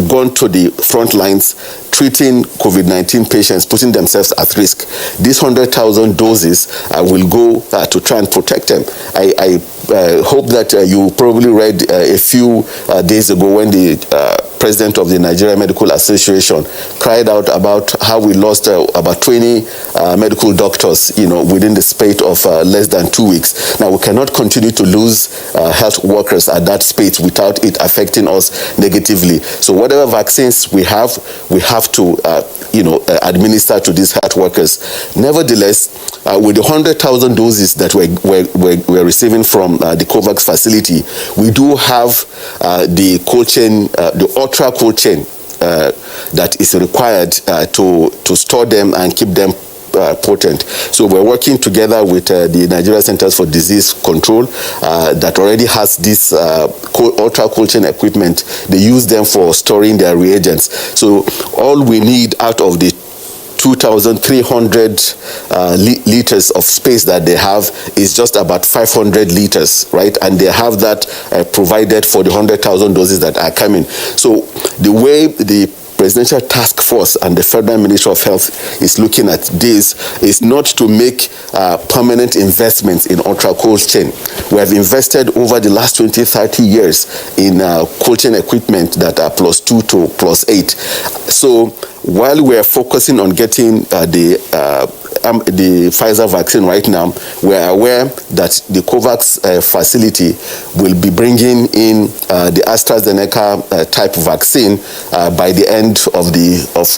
gone to the front lines treating COVID-19 patients, putting themselves at risk. These 100,000 doses will go to try and protect them. I hope that you probably read a few days ago when the president of the Nigerian Medical Association cried out about how we lost about 20 medical doctors, within the space of less than 2 weeks. Now, we cannot continue to lose health workers at that space without it affecting us negatively. So whatever vaccines we have to, administer to these health workers. Nevertheless, with the 100,000 doses that we're receiving from the COVAX facility, we do have the cold chain, the ultra cold chain that is required to store them and keep them potent. So we're working together with the Nigeria Centers for Disease Control that already has this ultra cold chain equipment. They use them for storing their reagents. So all we need out of the 2,300 liters of space that they have is just about 500 liters, right? And they have that provided for the 100,000 doses that are coming. So the way the Presidential Task Force and the Federal Ministry of Health is looking at this is not to make permanent investments in ultra cold chain. We have invested over the last 20, 30 years in cold chain equipment that are +2 to +8. So while we are focusing on getting the Pfizer vaccine right now, we are aware that the COVAX facility will be bringing in the AstraZeneca type vaccine by the end of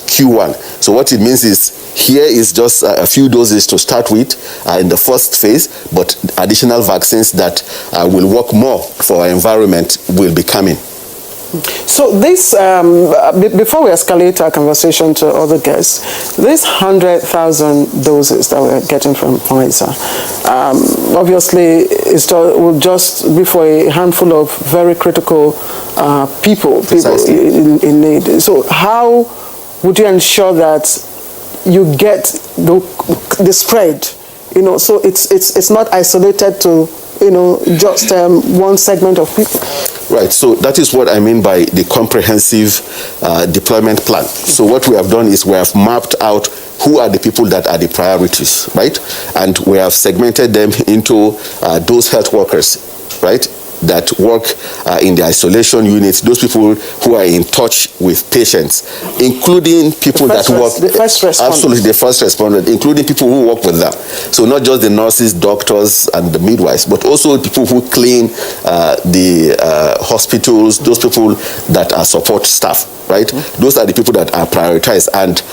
Q1. So what it means is here is just a few doses to start with in the first phase, but additional vaccines that will work more for our environment will be coming. So this, before we escalate our conversation to other guests, this 100,000 doses that we're getting from Pfizer, obviously will just be for a handful of very critical people in need. So how would you ensure that you get the spread? So it's not isolated to just one segment of people. Right, so that is what I mean by the comprehensive deployment plan. So what we have done is we have mapped out who are the people that are the priorities, right? And we have segmented them into those health workers, right, that work in the isolation units, those people who are in touch with patients, including people that work... The first responders. Absolutely, the first responders, including people who work with them. So not just the nurses, doctors, and the midwives, but also people who clean the hospitals, those people that are support staff, right? Those are the people that are prioritized. And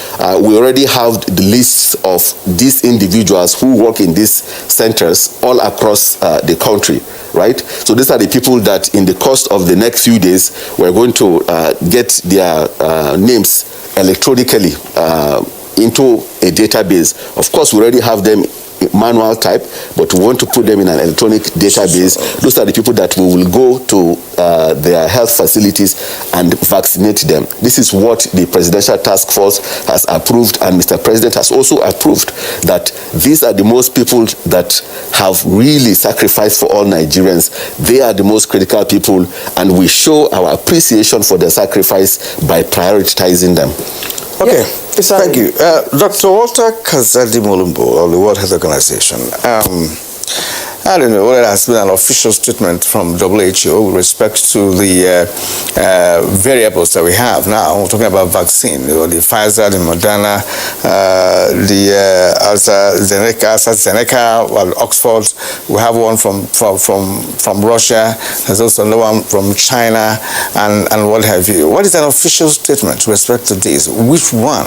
we already have the lists of these individuals who work in these centers all across the country, right? So these are the people that in the course of the next few days, we're going to get their names electronically into a database. Of course, we already have them manual type, but we want to put them in an electronic database. Those are the people that we will go to their health facilities and vaccinate them. This is what the Presidential Task Force has approved, and Mr. President has also approved that these are the most people that have really sacrificed for all Nigerians. They are the most critical people, and we show our appreciation for their sacrifice by prioritizing them. Okay, thank you. Dr. Walter Kazadi Mulumbo of the World Health Organization. I don't know whether there has been an official statement from WHO with respect to the variables that we have now. We're talking about vaccine, the Pfizer, the Moderna, the AstraZeneca, well, Oxford. We have one from Russia. There's also another one from China, and what have you. What is an official statement with respect to this? Which one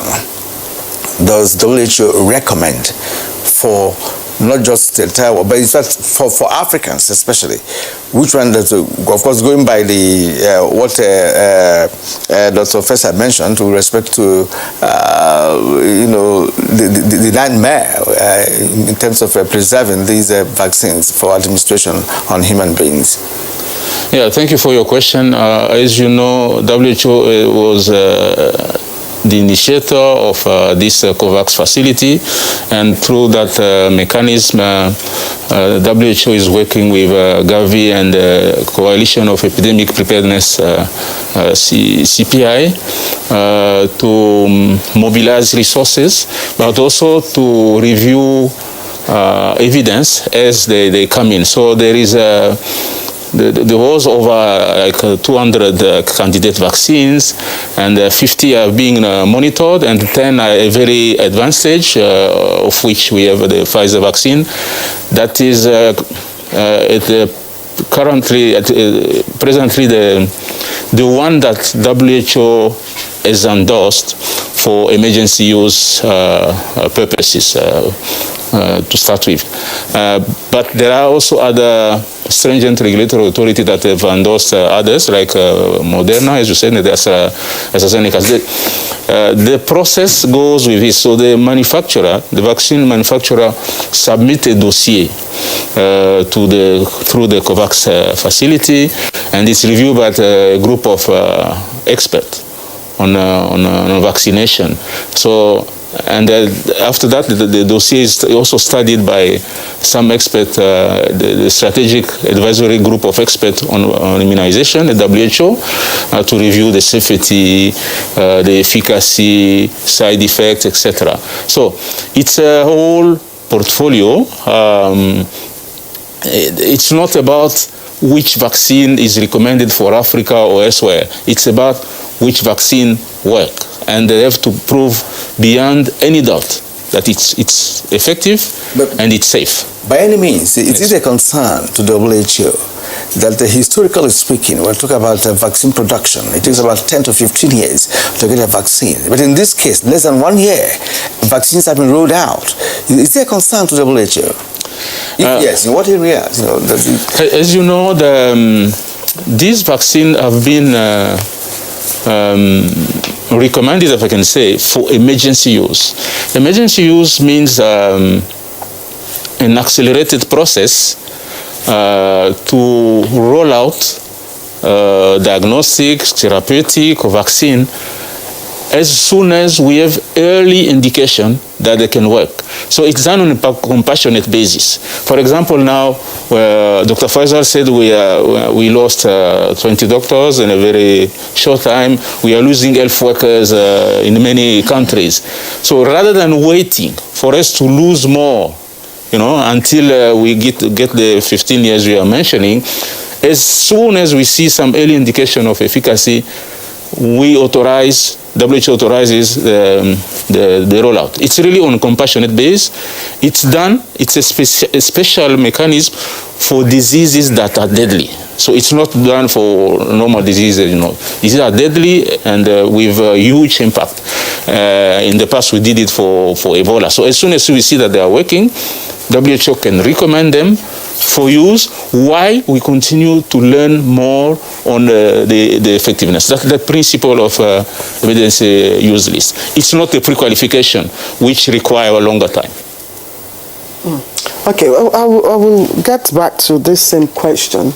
does WHO recommend for not just the entire world, but in fact for Africans especially? Which one does, of course, going by the what Dr. Fesa mentioned with respect to the nightmare in terms of preserving these vaccines for administration on human beings? Yeah, thank you for your question. As you know, WHO was the initiator of this COVAX facility, and through that mechanism, WHO is working with Gavi and the Coalition of Epidemic Preparedness, CPI, to mobilize resources, but also to review evidence as they come in. So there is there was over like 200 candidate vaccines, and 50 are being monitored, and 10 are a very advanced stage, of which we have the Pfizer vaccine. That is presently the one that WHO has endorsed for emergency use purposes to start with. But there are also other stringent regulatory authorities that have endorsed others, like Moderna, as you said, AstraZeneca. The process goes with this. So the vaccine manufacturer, submit a dossier through the COVAX facility, and it's reviewed by a group of experts on vaccination. So, and after that, the dossier is also studied by some experts, the strategic advisory group of experts on immunization at WHO, to review the safety, the efficacy, side effects, etc. So it's a whole portfolio. It's not about which vaccine is recommended for Africa or elsewhere. It's about which vaccine works. And they have to prove beyond any doubt that it's effective and it's safe. By any means, it is a concern to WHO that historically speaking, when we talk about vaccine production, it takes about 10 to 15 years to get a vaccine. But in this case, less than 1 year, vaccines have been rolled out. Is there a concern to WHO? Yes, in what areas? As you know, these vaccines have been recommended, if I can say, for emergency use. Emergency use means an accelerated process to roll out diagnostics, therapeutic, or vaccine as soon as we have early indication that they can work. So it's done on a compassionate basis. For example, now, Dr. Faisal said we lost 20 doctors in a very short time. We are losing health workers in many countries. So rather than waiting for us to lose more, until we get the 15 years we are mentioning, as soon as we see some early indication of efficacy, WHO authorizes the rollout. It's really on a compassionate base. It's done. It's a special mechanism for diseases that are deadly. So it's not done for normal diseases. These are deadly and with huge impact. In the past, we did it for Ebola. So as soon as we see that they are working, WHO can recommend them for use, while we continue to learn more on the effectiveness. That's the principle of evidence use list. It's not a pre-qualification, which require a longer time. Okay, well, I will get back to this same question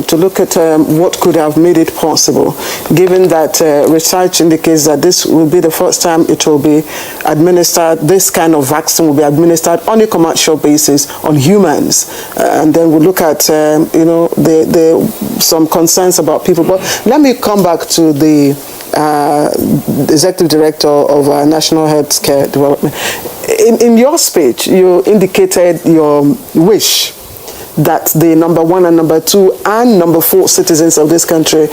to look at what could have made it possible, given that research indicates that this will be the first time it will be administered, this kind of vaccine will be administered on a commercial basis on humans. And then we'll look at, some concerns about people. But let me come back to the Executive Director of National Healthcare Development. In your speech, you indicated your wish that the number 1 and number 2 and number 4 citizens of this country,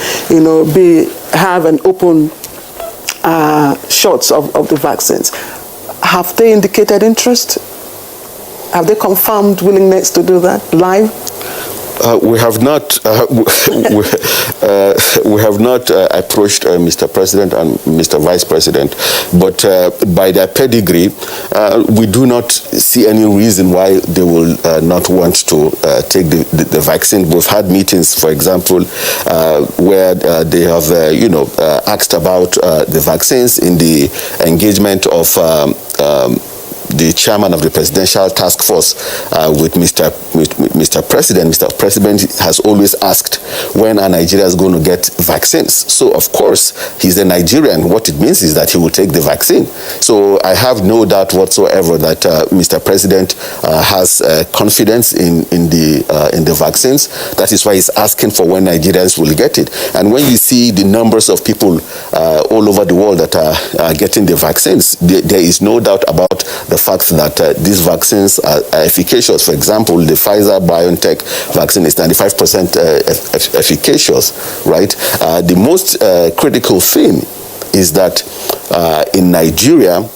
have an open shots of the vaccines. Have they indicated interest? Have they confirmed willingness to do that live? We have not. We have not approached Mr. President and Mr. Vice President, but by their pedigree, we do not see any reason why they will not want to take the vaccine. We've had meetings, for example, where they have, asked about the vaccines in the engagement of. The chairman of the presidential task force with Mr. President. Mr. President has always asked when a Nigeria is going to get vaccines. So, of course, he's a Nigerian. What it means is that he will take the vaccine. So I have no doubt whatsoever that Mr. President has confidence in the vaccines. That is why he's asking for when Nigerians will get it. And when you see the numbers of people all over the world that are getting the vaccines, there is no doubt about the fact that these vaccines are efficacious. For example, the Pfizer-BioNTech vaccine is 95% efficacious, right? The most critical thing is that in Nigeria,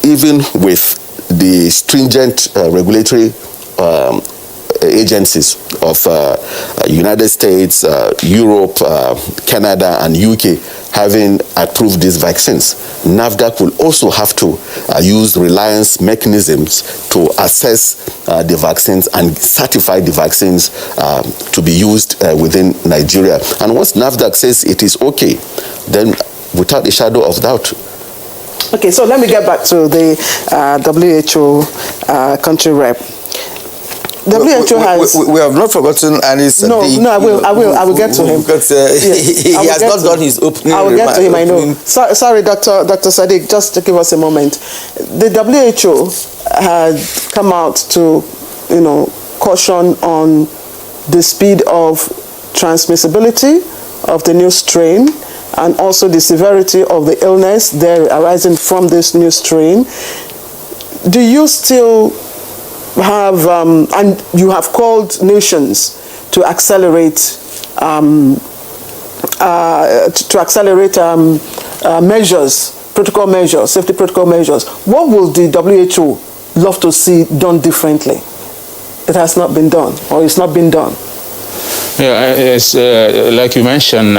even with the stringent regulatory agencies of United States, Europe, Canada, and UK having approved these vaccines, NAFDAC will also have to use reliance mechanisms to assess the vaccines and certify the vaccines to be used within Nigeria. And once NAFDAC says it is okay, then without a shadow of doubt. Okay, so let me get back to the WHO country rep. WHO has. We have not forgotten, and it's no. I will get to him because he has not done his opening. I will get to him. I know. Sorry, Dr. Sadiq, just to give us a moment. The WHO had come out to, caution on the speed of transmissibility of the new strain, and also the severity of the illness there arising from this new strain. Do you still have, and you have called nations to accelerate measures, protocol measures, safety protocol measures. What will the WHO love to see done differently? It has not been done, or it's not been done. Yeah, it's, like you mentioned,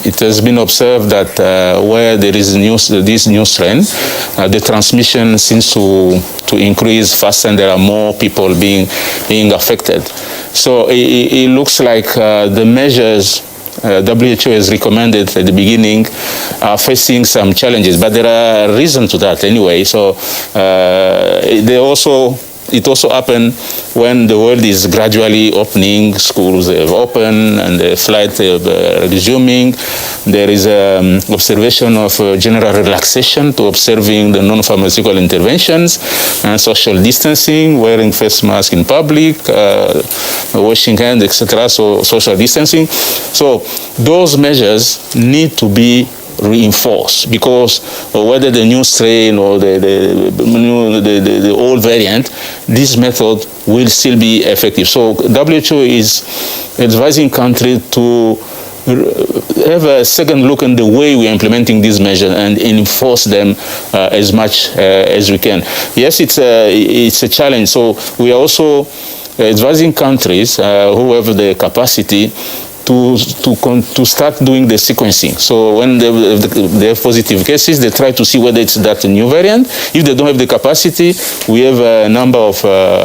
it has been observed that where there is this new strain, the transmission seems to increase fast, and there are more people being affected. So it looks like the measures WHO has recommended at the beginning are facing some challenges, but there are reasons to that anyway. So it also happened when the world is gradually opening, schools have opened and the flights are resuming. There is observation of general relaxation to observing the non-pharmaceutical interventions and social distancing, wearing face mask in public, washing hands, etc. So social distancing. So those measures need to be reinforced, because whether the new strain or the old variant, this method will still be effective. So WHO is advising countries to have a second look at the way we're implementing these measures and enforce them as much as we can. Yes, it's a challenge. So we are also advising countries who have the capacity to start doing the sequencing. So when they have positive cases, they try to see whether it's that new variant. If they don't have the capacity, we have a number of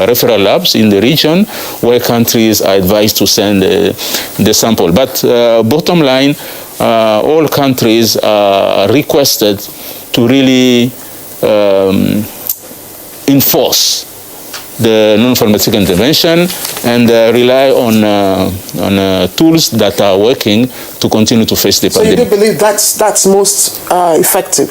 referral labs in the region where countries are advised to send the sample. But bottom line, all countries are requested to really enforce the non-pharmaceutical intervention and rely on tools that are working to continue to face the pandemic. So you do believe that's most effective?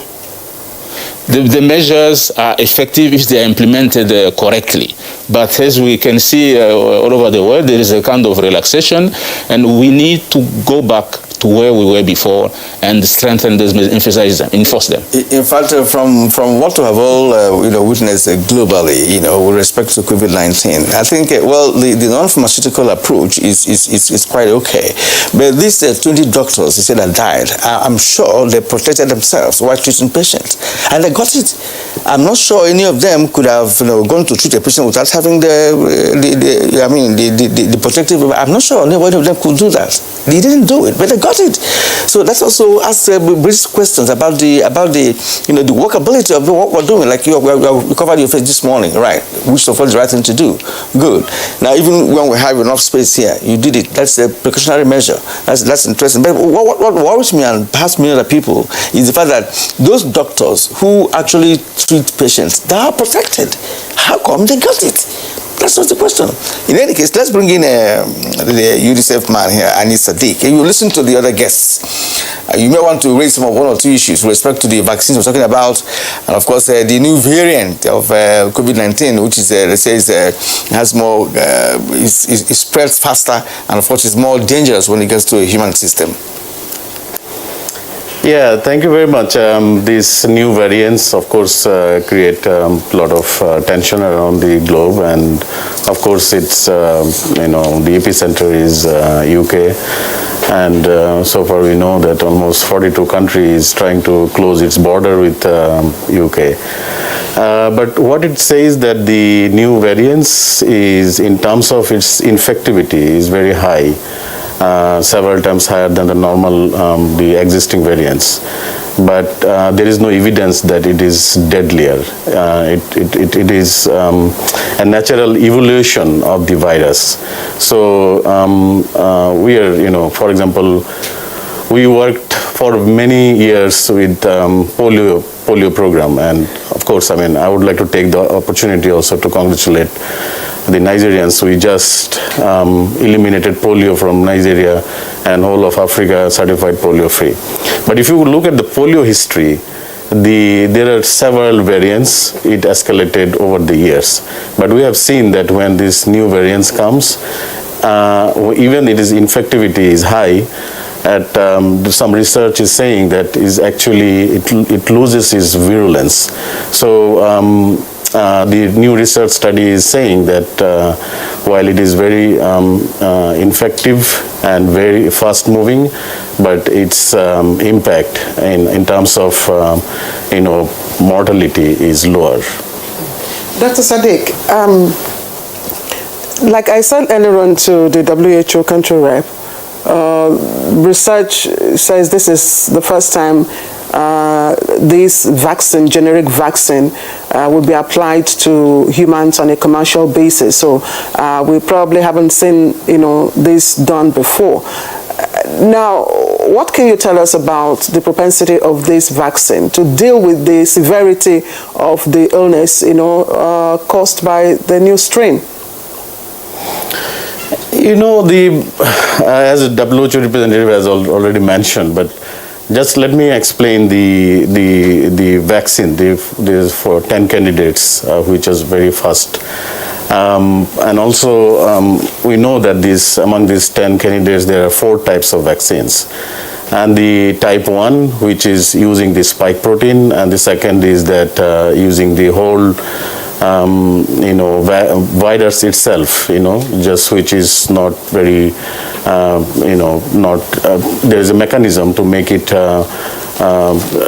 The measures are effective if they are implemented correctly. But as we can see all over the world, there is a kind of relaxation, and we need to go back to to where we were before and strengthen those, emphasize them, enforce them. In fact, from what we have all witnessed globally, with respect to COVID-19, I think the non-pharmaceutical approach is quite okay. But these 20 doctors, they said, that died. I'm sure they protected themselves while treating patients, and they got it. I'm not sure any of them could have gone to treat a patient without having the protective. I'm not sure any of them could do that. They didn't do it, but they got it. So that's also asks British questions about the the workability of what we're doing. Like you covered your face this morning, right? Which of all the right thing to do. Good. Now, even when we have enough space here, you did it. That's a precautionary measure. That's interesting. But what worries me, and perhaps many other people, is the fact that those doctors who actually treat patients, they are protected. How come they got it? That's not the question. In any case, let's bring in the UNICEF man here, Anis Sadiq. You listen to the other guests. You may want to raise one or two issues with respect to the vaccines we're talking about, and of course the new variant of COVID-19, which is has more, is spreads faster, and of course is more dangerous when it gets to a human system. Yeah, thank you very much. These new variants, of course, create a lot of tension around the globe, and of course, it's the epicenter is UK, and so far we know that almost 42 countries trying to close its border with UK. But what it says that the new variants is, in terms of its infectivity, is very high. Several times higher than the normal, the existing variants. But there is no evidence that it is deadlier. It is a natural evolution of the virus. So we are, for example, we worked for many years with polio program, and of course, I would like to take the opportunity also to congratulate the Nigerians. We just eliminated polio from Nigeria, and whole of Africa certified polio free. But if you look at the polio history, there are several variants. It escalated over the years. But we have seen that when this new variants comes, even its infectivity is high. Some research is saying that is actually it loses its virulence. So the new research study is saying that while it is very infective and very fast moving, but its impact in terms of mortality is lower. Dr. Sadiq, like I said earlier on to the WHO country rep, research says this is the first time this vaccine, generic vaccine, will be applied to humans on a commercial basis. So we probably haven't seen, this done before. Now, what can you tell us about the propensity of this vaccine to deal with the severity of the illness, caused by the new strain? As a WHO representative has already mentioned, but just let me explain the vaccine. There's for 10 candidates, which is very fast. And also, we know that among these 10 candidates, there are 4 types of vaccines. And the type 1, which is using the spike protein, and the second is that using the whole virus itself, just which is not very, there is a mechanism to make it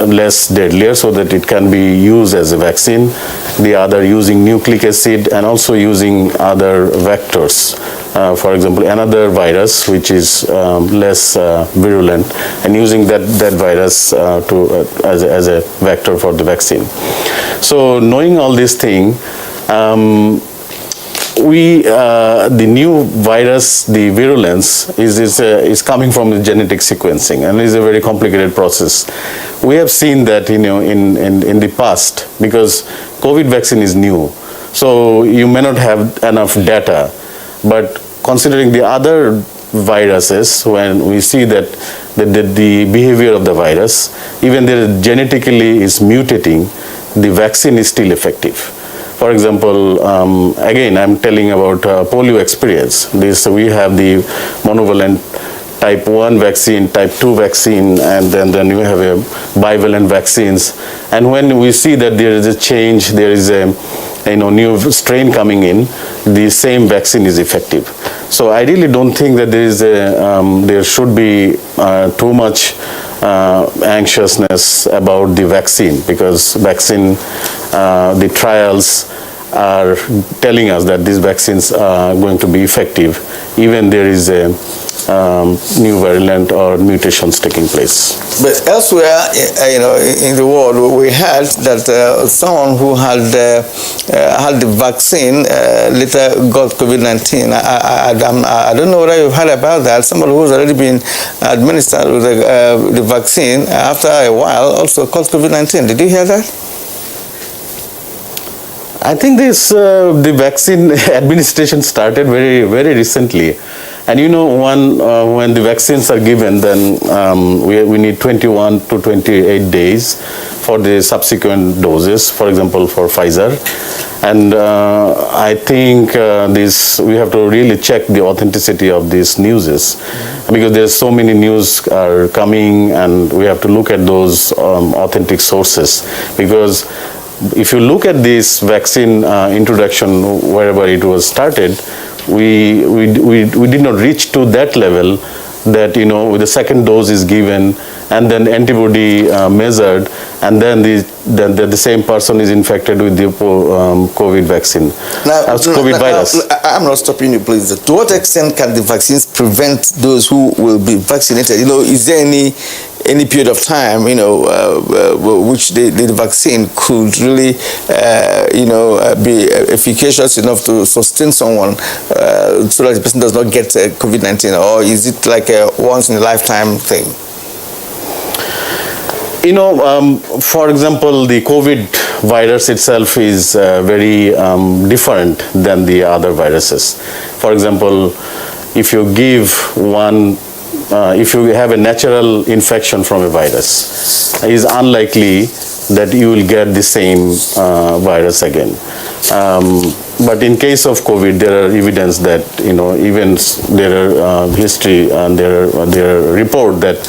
less deadlier so that it can be used as a vaccine. The other using nucleic acid and also using other vectors. For example, another virus which is less virulent, and using that virus as a vector for the vaccine. So knowing all these things, the new virus, the virulence is coming from the genetic sequencing, and is a very complicated process. We have seen that in the past, because COVID vaccine is new, so you may not have enough data, but considering the other viruses, when we see that the behavior of the virus, even though genetically is mutating, the vaccine is still effective. For example, again, I'm telling about polio experience. We have the monovalent type 1 vaccine, type 2 vaccine, and then you have a bivalent vaccines. And when we see that there is a change, there is a new strain coming in, the same vaccine is effective. So I really don't think that there should be too much anxiousness about the vaccine, because the trials are telling us that these vaccines are going to be effective, even there is a new variant or mutations taking place. But elsewhere, in the world, we heard that someone who had the vaccine later got COVID-19. I don't know whether you've heard about that. Somebody who's already been administered with the vaccine after a while also caught COVID-19. Did you hear that? I think the vaccine administration started very, very recently. And when the vaccines are given, then we need 21 to 28 days for the subsequent doses, for example, for Pfizer. And I think we have to really check the authenticity of these news, because there's so many news are coming, and we have to look at those authentic sources. Because if you look at this vaccine introduction, wherever it was started, we did not reach to that level that the second dose is given and then antibody measured, and then the same person is infected with the COVID vaccine. COVID virus. I'm not stopping you, please. To what extent can the vaccines prevent those who will be vaccinated? Is there any period of time, which the vaccine could really, be efficacious enough to sustain someone so that the person does not get COVID-19, or is it like a once-in-a-lifetime thing? For example, the COVID virus itself is very different than the other viruses. For example, if you have a natural infection from a virus, it is unlikely that you will get the same virus again. But in case of COVID, there are evidence that, even there are history and there are report that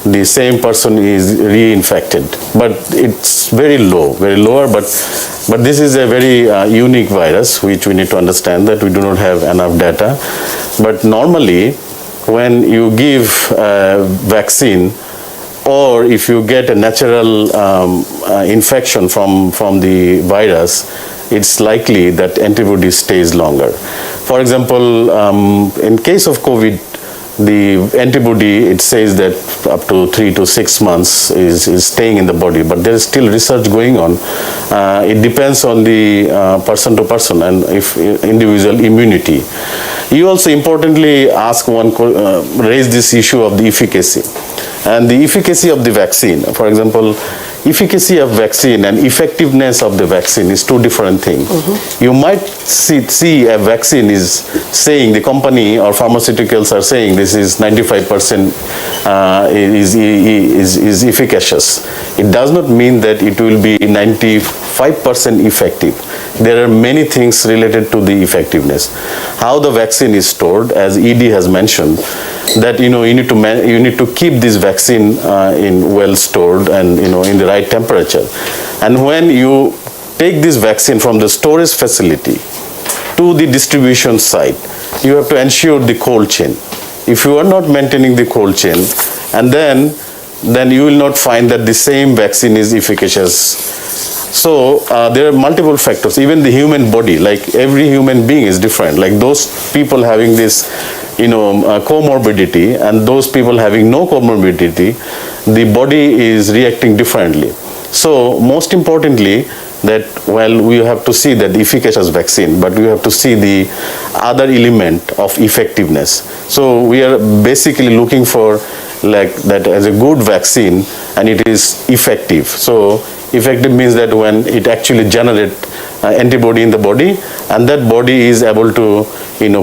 the same person is reinfected. But it's very lower, but this is a very unique virus, which we need to understand that we do not have enough data. But normally, when you give a vaccine, or if you get a natural infection from the virus, it's likely that antibody stays longer. For example, in case of COVID, the antibody, it says that up to 3 to 6 months is staying in the body, but there is still research going on. It depends on the person to person and if individual immunity. You also importantly raise this issue of the efficacy. And the efficacy of the vaccine, for example, efficacy of vaccine and effectiveness of the vaccine is two different things. Mm-hmm. You might see a vaccine is saying, the company or pharmaceuticals are saying this is 95% is efficacious. It does not mean that it will be 95% effective. There are many things related to the effectiveness. How the vaccine is stored, as ED has mentioned, that you need to keep this vaccine in well stored and in the right temperature. And when you take this vaccine from the storage facility to the distribution site, you have to ensure the cold chain. If you are not maintaining the cold chain, and then you will not find that the same vaccine is efficacious. So there are multiple factors. Even the human body, like every human being is different. Like those people having this comorbidity and those people having no comorbidity, the body is reacting differently. So most importantly, that we have to see that the efficacious vaccine, but we have to see the other element of effectiveness. So we are basically looking for like that as a good vaccine, and it is effective. So effective means that when it actually generates antibody in the body, and that body is able to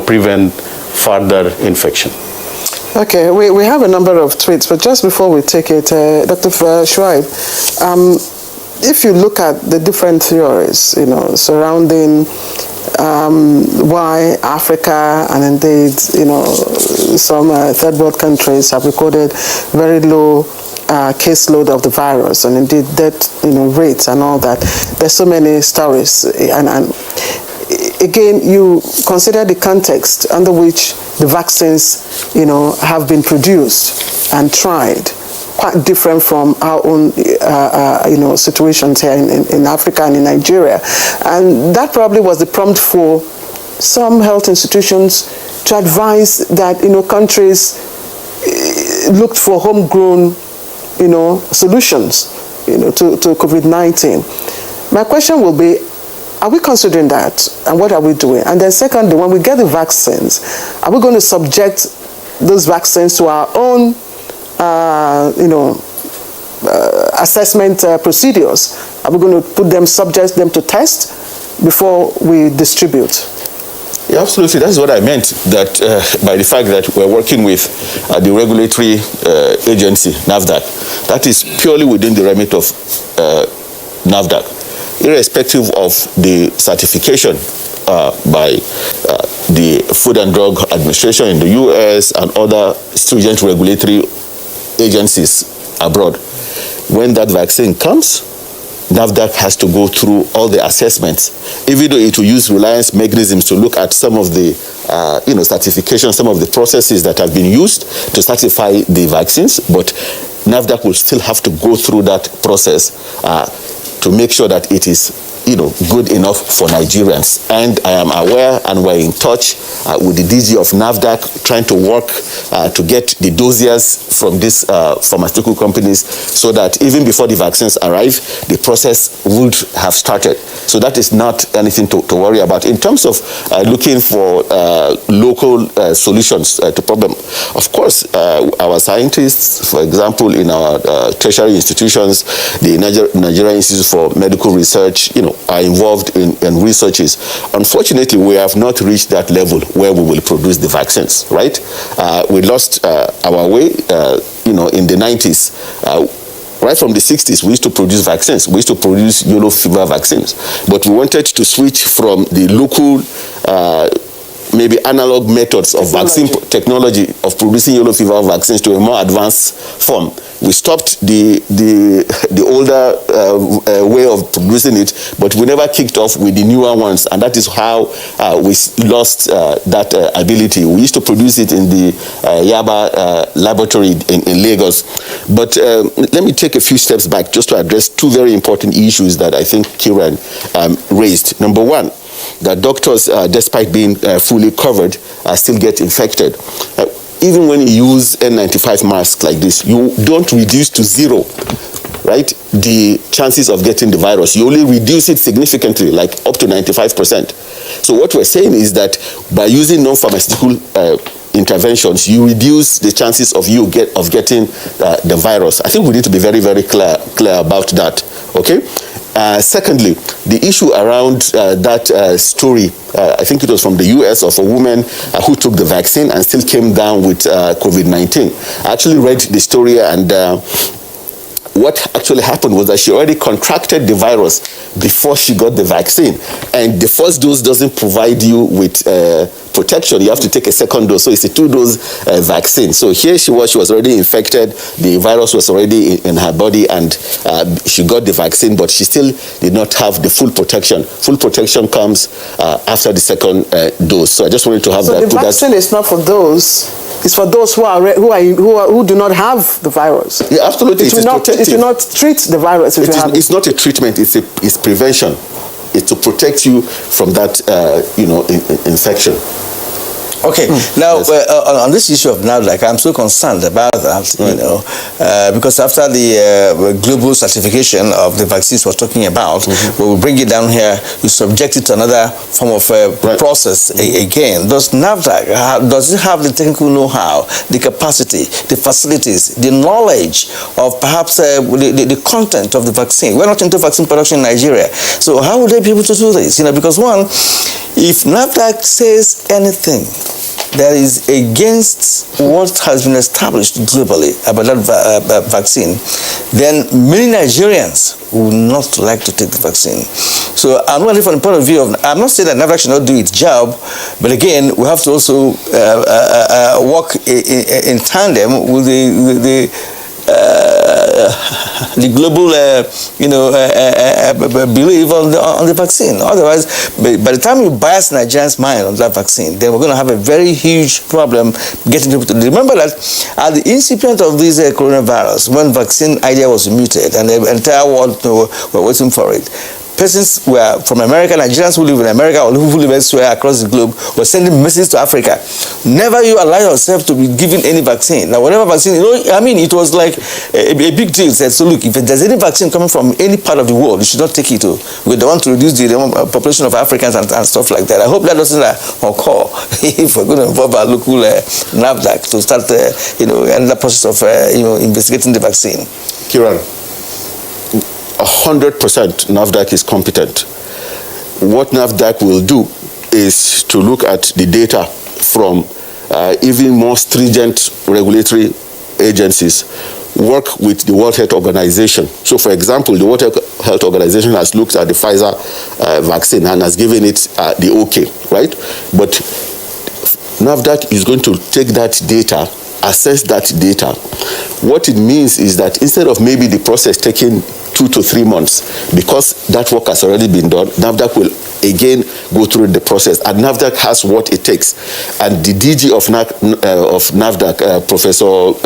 prevent further infection. Okay, we have a number of tweets, but just before we take it, Dr. Shuaib, if you look at the different theories, surrounding why Africa and indeed, some third world countries have recorded very low caseload of the virus, and indeed death, rates and all that. There's so many stories, and again, you consider the context under which the vaccines, have been produced and tried, quite different from our own, situations here in Africa and in Nigeria. And that probably was the prompt for some health institutions to advise that, countries looked for homegrown, solutions, to COVID-19. My question will be, are we considering that, and what are we doing? And then secondly, when we get the vaccines, are we going to subject those vaccines to our own, assessment procedures? Are we going to subject them to test before we distribute? Yeah, absolutely. That's what I meant, that by the fact that we're working with the regulatory agency, NAFDAC, that is purely within the remit of NAFDAC, irrespective of the certification by the Food and Drug Administration in the US and other stringent regulatory agencies abroad. When that vaccine comes, NAFDAC has to go through all the assessments, even though it will use reliance mechanisms to look at some of the certification, some of the processes that have been used to certify the vaccines, but NAFDAC will still have to go through that process to make sure that it is good enough for Nigerians. And I am aware, and we're in touch with the DG of NAFDAC, trying to work to get the dossiers from these pharmaceutical companies, so that even before the vaccines arrive, the process would have started. So that is not anything to worry about. In terms of looking for local solutions to problem, of course, our scientists, for example, in our tertiary institutions, the Nigerian Institute for Medical Research, are involved in researches. Unfortunately, we have not reached that level where we will produce the vaccines, right? We lost our way, in the 90s. Right from the 60s, we used to produce vaccines. We used to produce yellow fever vaccines. But we wanted to switch from the local, maybe analog methods of vaccine technology of producing yellow fever vaccines to a more advanced form. We stopped the older way of producing it, but we never kicked off with the newer ones, and that is how we lost that ability. We used to produce it in the Yaba laboratory in Lagos. But let me take a few steps back just to address two very important issues that I think Kiran raised. Number one, that doctors, despite being fully covered, still get infected. Even when you use N95 masks like this, you don't reduce to zero, right, the chances of getting the virus. You only reduce it significantly, like up to 95%. So what we're saying is that by using non-pharmaceutical interventions, you reduce the chances of getting the virus. I think we need to be very, very clear about that, okay? Secondly, the issue around that story, I think it was from the US, of a woman who took the vaccine and still came down with COVID-19. I actually read the story, and what actually happened was that she already contracted the virus before she got the vaccine. And the first dose doesn't provide you with protection. You have to take a second dose. So it's a 2-dose vaccine. So here she was already infected. The virus was already in her body, and she got the vaccine, but she still did not have the full protection. Full protection comes after the second dose. So I just wanted to have that. So the vaccine is not for those. It's for those who do not have the virus. Yeah, absolutely. It will not treat the virus. It's not a treatment. It's prevention. It's to protect you from that, infection. Okay, now on this issue of NAFDAC, I'm so concerned about that, because after the global certification of the vaccines we're talking about, when we bring it down here, we subject it to another form of process again. Does NAFDAC, does it have the technical know-how, the capacity, the facilities, the knowledge of perhaps the content of the vaccine? We're not into vaccine production in Nigeria, so how would they be able to do this? Because one, if NAFDAC says anything, that is against what has been established globally about that vaccine, then many Nigerians would not like to take the vaccine. So I'm not from the point of view of, I'm not saying that NAFDAC should not do its job, but again, we have to also work in tandem with the global, belief on the vaccine. Otherwise, by the time you bias Nigerians' mind on that vaccine, then we're going to have a very huge problem getting people to remember that at the incipient of this coronavirus, when vaccine idea was muted and the entire world were waiting for it, persons were from America, Nigerians who live in America or who live elsewhere across the globe were sending messages to Africa. Never you allow yourself to be given any vaccine. Now, whatever vaccine, it was like a big deal. Said, so look, if there's any vaccine coming from any part of the world, you should not take it. We don't want to reduce the population of Africans and stuff like that. I hope that doesn't occur if we're going to involve our local NAFDAC to start, another process of, investigating the vaccine. Kiran, 100% NAFDAC is competent. What NAFDAC will do is to look at the data from even more stringent regulatory agencies, work with the World Health Organization. So, for example, the World Health Organization has looked at the Pfizer vaccine and has given it the okay, right? But NAFDAC is going to take that data, assess that data. What it means is that instead of maybe the process taking 2 to 3 months, because that work has already been done, NAFDAC will again go through the process, and NAFDAC has what it takes. And the DG of NAFDAC, Professor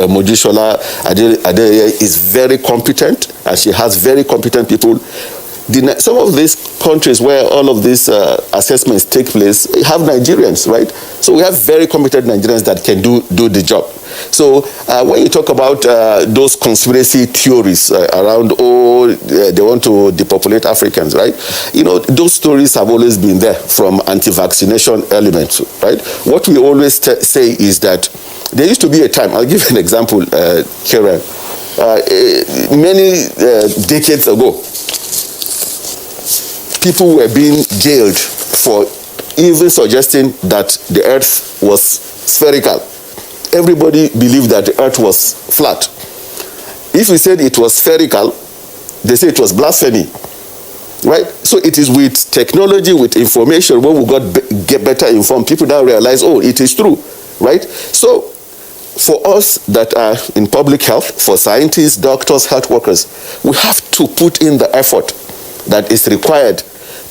Mojisola Adeyeye, is very competent, and she has very competent people. Some of these countries where all of these assessments take place have Nigerians, right? So we have very competent Nigerians that can do the job. So when you talk about those conspiracy theories around, they want to depopulate Africans, right? Those stories have always been there from anti-vaccination elements, right? What we always say is that there used to be a time, I'll give you an example, Karen, many decades ago, people were being jailed for even suggesting that the earth was spherical. Everybody believed that the earth was flat. If we said it was spherical, they say it was blasphemy, right? So it is with technology, with information, when we get better informed, people now realize, it is true, right? So for us that are in public health, for scientists, doctors, health workers, we have to put in the effort that is required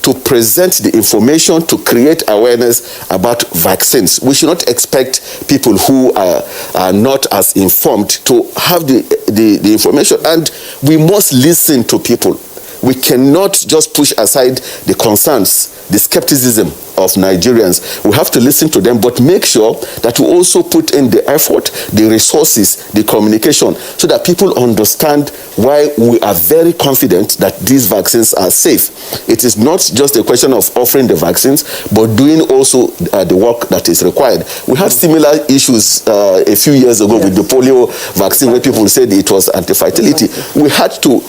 to present the information, to create awareness about vaccines. We should not expect people who are not as informed to have the information. And we must listen to people. We cannot just push aside the concerns, the skepticism of Nigerians. We have to listen to them, but make sure that we also put in the effort, the resources, the communication, so that people understand why we are very confident that these vaccines are safe. It is not just a question of offering the vaccines, but doing also the work that is required. We had similar issues a few years ago with the polio vaccine, where people said it was anti-fertility. We had to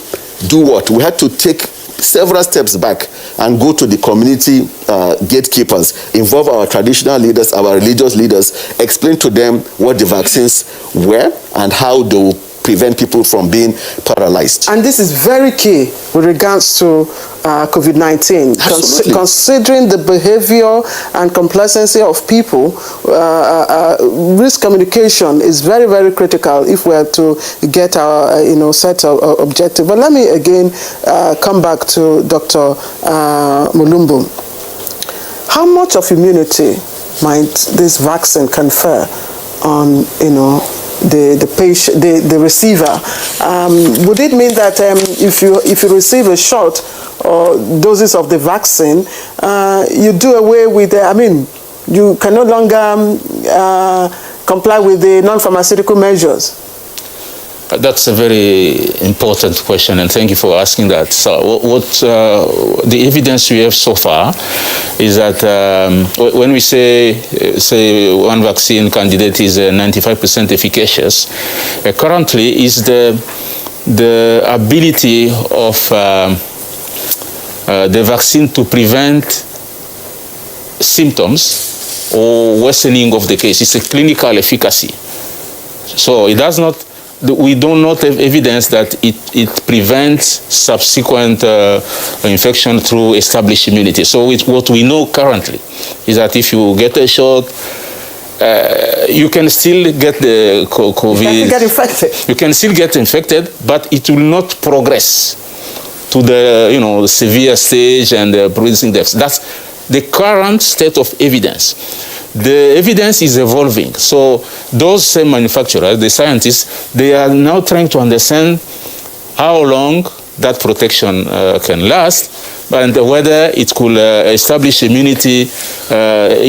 do what? We had to take several steps back and go to the community gatekeepers, involve our traditional leaders, our religious leaders, explain to them what the vaccines were and how they will prevent people from being paralyzed. And this is very key with regards to COVID-19. Considering the behavior and complacency of people, risk communication is very, very critical if we are to get our set of objectives. But let me again come back to Dr. Mulumbu. How much of immunity might this vaccine confer on the patient, the receiver? Would it mean that if you receive a shot or doses of the vaccine, you do away with you can no longer comply with the non-pharmaceutical measures? That's a very important question, and thank you for asking that. So the evidence we have so far is that when we say one vaccine candidate is 95% efficacious, currently is the ability of the vaccine to prevent symptoms or worsening of the case. It's a clinical efficacy. So it does not, we do not have evidence that it prevents subsequent infection through established immunity. So what we know currently is that if you get a shot, you can still get the COVID. You can get infected. You can still get infected, but it will not progress to the severe stage and producing deaths. That's the current state of evidence. The evidence is evolving. So those same manufacturers, the scientists, they are now trying to understand how long that protection can last, and whether it could establish immunity,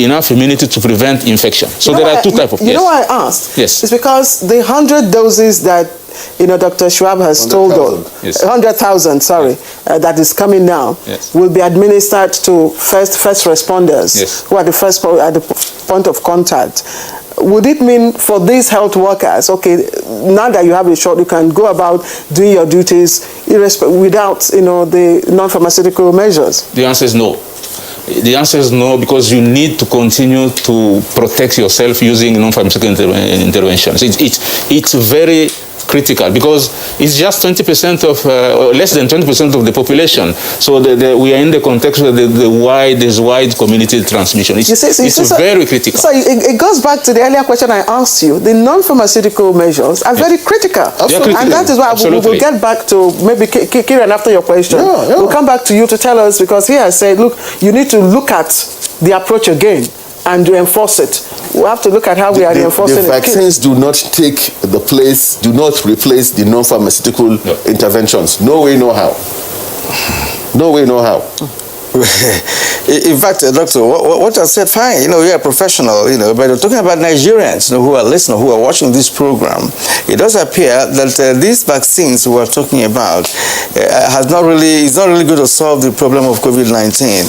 enough immunity to prevent infection. So there are two types of. You know why I asked? Yes. It's because the 100 doses that Dr. Schwab has told us, yes. 100,000, sorry, that is coming now, yes. will be administered to first responders, yes. who are at the point of contact. Would it mean for these health workers, okay, now that you have a shot, you can go about doing your duties without, the non-pharmaceutical measures? The answer is no. The answer is no, because you need to continue to protect yourself using non-pharmaceutical interventions. It's very critical, because it's just 20% of, or less than 20% of the population. So we are in the context of there's wide community transmission. It's very critical. So it goes back to the earlier question I asked you. The non-pharmaceutical measures are very critical. Absolutely. And that is why we'll get back to maybe Kieran after your question. Yeah. We'll come back to you to tell us, because he has said, look, you need to look at the approach again and to enforce it. We have to look at how we are enforcing it. The vaccines do not take the place, do not replace the non-pharmaceutical interventions. No way, no how. No way, no how. In fact, Doctor, what I said, fine, you're a professional, but you're talking about Nigerians, who are listening, who are watching this program. It does appear that these vaccines we're talking about it's not really going to solve the problem of COVID-19.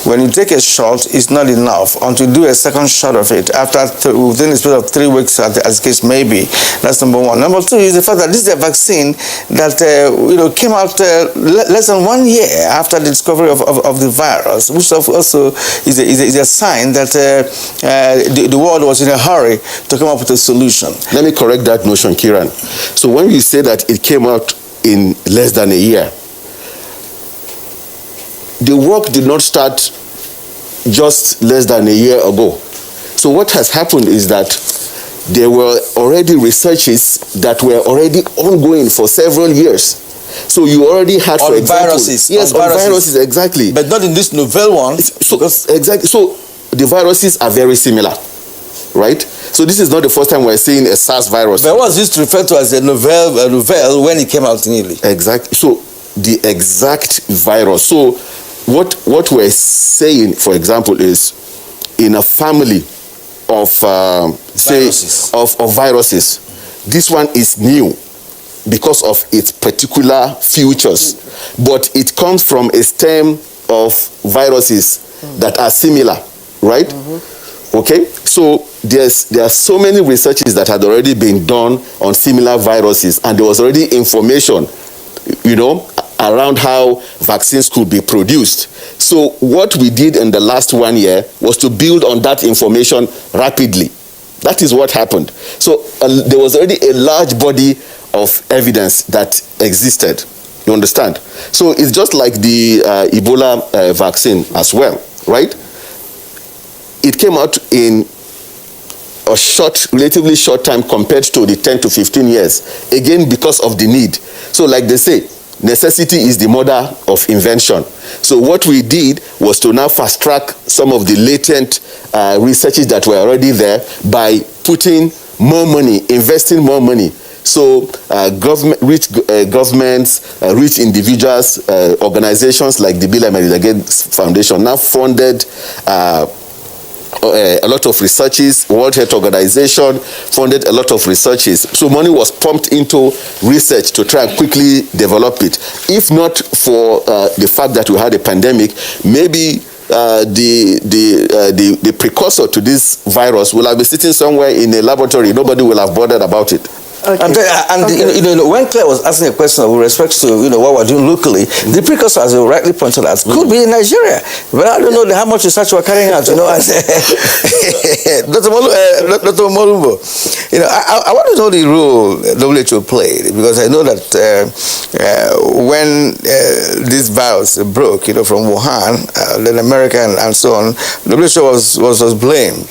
When you take a shot, it's not enough. Until you do a second shot of it, within a space of 3 weeks, as the case may be. That's number one. Number two is the fact that this is a vaccine that came out less than 1 year after the discovery of the virus, which also is a sign that the world was in a hurry to come up with a solution. Let me correct that notion, Kieran. So when you say that it came out in less than a year, the work did not start just less than a year ago. So what has happened is that there were already researches that were already ongoing for several years. So you already had, for example, viruses. Yes, on viruses, exactly. But not in this novel one. Exactly. So the viruses are very similar, right? So this is not the first time we're seeing a SARS virus. But was this referred to as a novel when it came out in Italy? Exactly. So the exact virus. So what we're saying, for example, is in a family of viruses, this one is new because of its particular features, but it comes from a stem of viruses that are similar, right? Okay, so there are so many researches that had already been done on similar viruses, and there was already information, around how vaccines could be produced. So what we did in the last 1 year was to build on that information rapidly. That is what happened. So there was already a large body of evidence that existed. You understand? So it's just like the Ebola vaccine as well, right? It came out in a relatively short time compared to the 10 to 15 years, again because of the need. So like they say, necessity is the mother of invention. So what we did was to now fast track some of the latent researches that were already there by putting more money, investing more money. So rich governments, rich individuals, organizations like the Bill and Melinda Gates Foundation now funded a lot of researches. World Health Organization funded a lot of researches. So money was pumped into research to try and quickly develop it. If not for the fact that we had a pandemic, maybe the precursor to this virus will have been sitting somewhere in a laboratory. Nobody will have bothered about it. Okay. When Claire was asking a question with respect to what we're doing locally, the precursor, as you rightly pointed out, could be in Nigeria. But I don't know how much research we're carrying out. Dr. Molumbo, I want to know the role WHO played, because I know that when this virus broke, from Wuhan, then America and so on, WHO was blamed,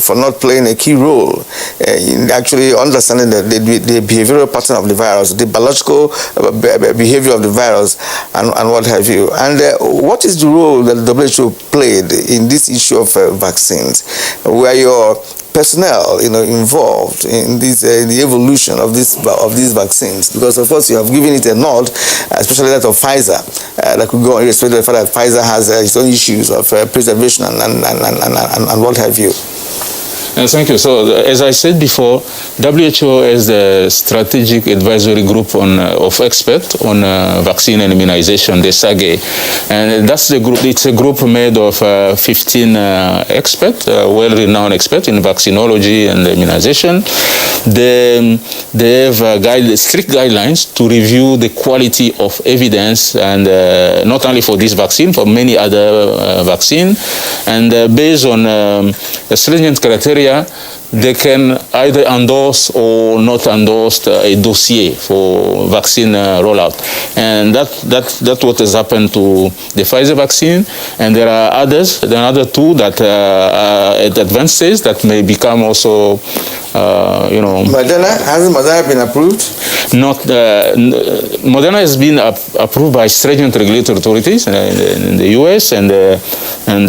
for not playing a key role in actually understanding the behavioral pattern of the virus, the biological behavior of the virus, and what have you. And what is the role that the WHO played in this issue of vaccines? Were your personnel, involved in this the evolution of these vaccines? Because of course you have given it a nod, especially that of Pfizer, that could go on, irrespective of the fact that Pfizer has its own issues of preservation and what have you. Thank you. So, as I said before, WHO is the strategic advisory group of experts on vaccine and immunization, the SAGE. And that's the group. It's a group made of 15 experts, well-renowned experts in vaccinology and immunization. They have strict guidelines to review the quality of evidence, and not only for this vaccine, for many other vaccines. And based on stringent criteria, they can either endorse or not endorse a dossier for vaccine rollout. And that's what has happened to the Pfizer vaccine. And there are others, another two that are at advanced stage that may become also, Moderna? Hasn't Moderna been approved? Not, Moderna has been approved by stringent regulatory authorities in the US, and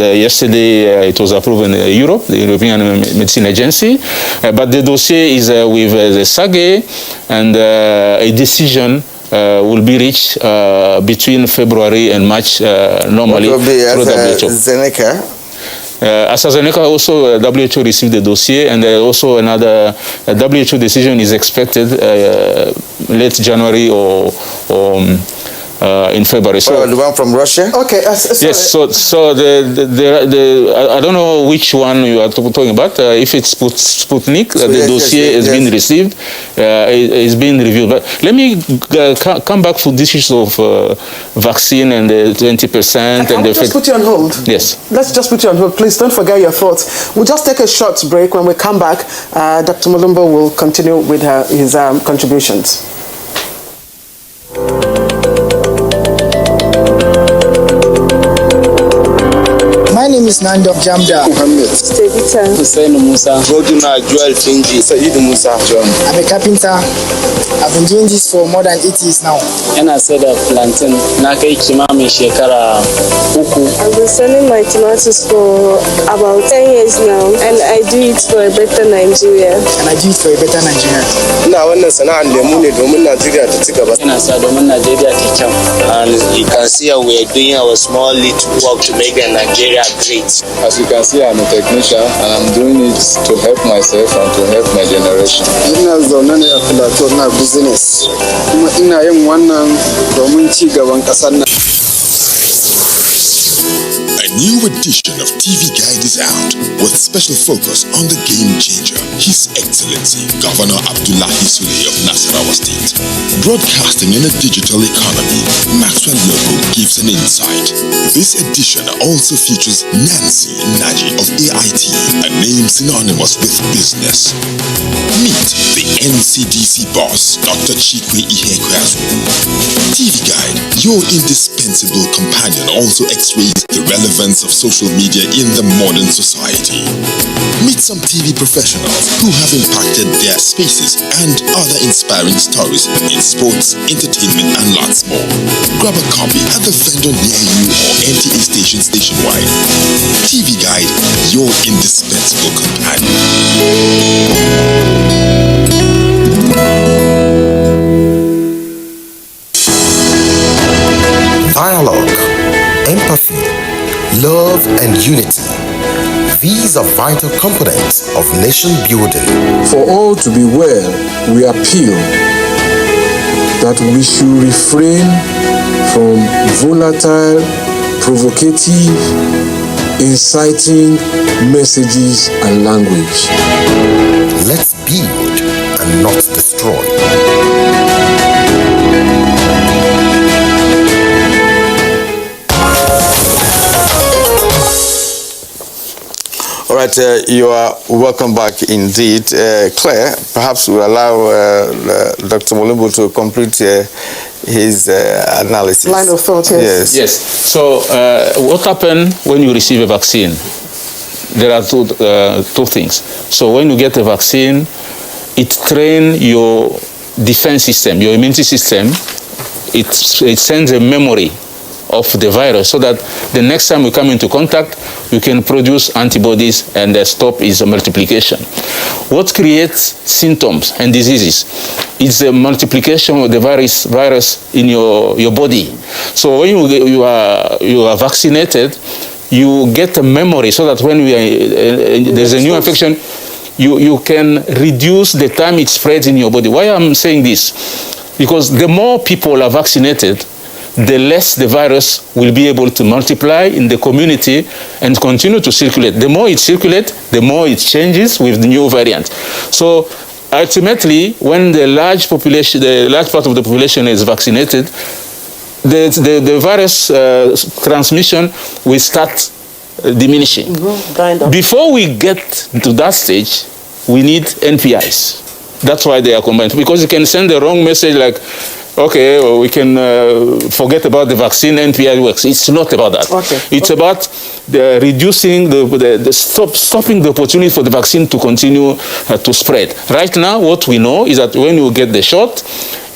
yesterday it was approved in Europe, the European Medicine Agency. But the dossier is with the SAGE, and a decision will be reached between February and March normally. What will be AstraZeneca? AstraZeneca also, WHO received the dossier, and also another WHO decision is expected late January or in February. So the one from Russia? Okay. Yes. So I don't know which one you are talking about. If it's Sputnik, the dossier has been received, is being reviewed. But let me come back to this issue of vaccine and the 20%. Can we just put you on hold? Yes. Let's just put you on hold. Please don't forget your thoughts. We'll just take a short break. When we come back, Dr. Molumbo will continue with his contributions. My name is Nando Jamda Mohammed. Stevita Hussein Musa. Goduna Joel Tinji. Said Musa John. I'm a carpenter. I've been doing this for more than 8 years now. Yana sai da plantain na kai kimamin shekara 3. I've been selling my tomatoes for about 10 years now, and I do it for a better Nigeria. Ina wannan sana'ar lemu ne domin Najeriya ta ci gaba. Ina sa domin Najeriya ta kyau. And you can see how we are doing our small little work to make Nigeria great. As you can see, I'm a technician, and I'm doing it to help myself and to help my generation. Ina zaune ne a plateau na business. Kuma ina yin wannan domin ci gaban ƙasar nan. A new edition of TV Guide is out with special focus on the game changer, His Excellency Governor Abdullahi Sule of Nasarawa State. Broadcasting in a digital economy, Maxwell Logo gives an insight. This edition also features Nancy Naji of AIT, a name synonymous with business. Meet the NCDC boss, Dr. Chikwe Ihekweazu. TV Guide, your indispensable companion, also x-rays the relevance of social media in the modern society. Meet some TV professionals who have impacted their spaces and other inspiring stories in sports, entertainment, and lots more. Grab a copy at the vendor near you or NTA stations nationwide. TV Guide, your indispensable companion. Dialogue, empathy, love and unity. These are vital components of nation building. For all to be well, we appeal that we should refrain from volatile, provocative, inciting messages and language. Let's build and not destroy. you are welcome back indeed. Claire, perhaps we'll allow Dr. Molumbo to complete his analysis. Line of thought, yes. Yes. So what happened when you receive a vaccine? There are two things. So when you get a vaccine, it trains your defense system, your immunity system. It sends a memory of the virus so that the next time we come into contact, we can produce antibodies and stop its multiplication. What creates symptoms and diseases is the multiplication of the virus in your body. So when you are vaccinated, you get a memory so that when there's a new infection, you can reduce the time it spreads in your body. Why I'm saying this? Because the more people are vaccinated, the less the virus will be able to multiply in the community and continue to circulate. The more it circulates, the more it changes with the new variant. So ultimately, when the large part of the population is vaccinated, the virus transmission will start diminishing. Before we get to that stage, we need NPIs. That's why they are combined, because you can send the wrong message like, okay, well, we can forget about the vaccine, NPI works. It's not about that. It's about reducing stopping the opportunity for the vaccine to continue to spread. Right now, what we know is that when you get the shot,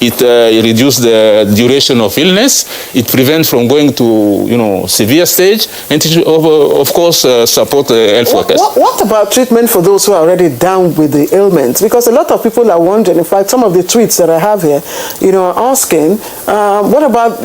it reduces the duration of illness. It prevents from going to severe stage, and it, of course, support health workers. What about treatment for those who are already down with the ailment? Because a lot of people are wondering. In fact, some of the tweets that I have here, are asking, what about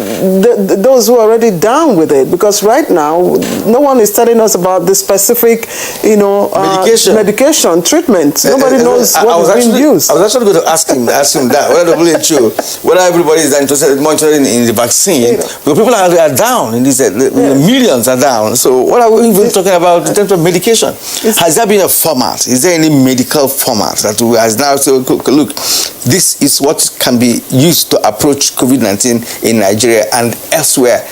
those who are already down with it? Because right now, no one is telling us about the specific, medication treatment. Nobody knows what is being used. I was actually going to ask him that. Whether everybody is interested in monitoring in the vaccine, because people are down in this, millions are down. So what are we even talking about in terms of medication? Has there been a format? Is there any medical format that has now said, look, this is what can be used to approach COVID-19 in Nigeria and elsewhere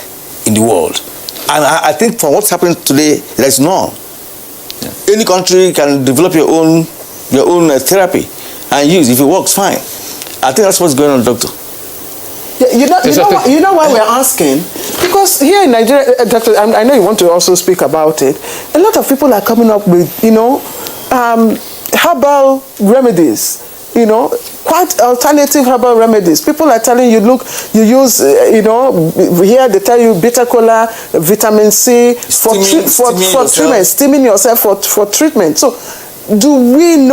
in the world? And I think from what's happening today, there's none. Any country can develop your own therapy and use. If it works, fine. I think that's what's going on, Doctor. You know why we're asking? Because here in Nigeria, Doctor, I know you want to also speak about it. A lot of people are coming up with, herbal remedies. Quite alternative herbal remedies. People are telling you, look, you use, here they tell you bitter cola, vitamin C for treatment, steaming yourself for treatment. So, do we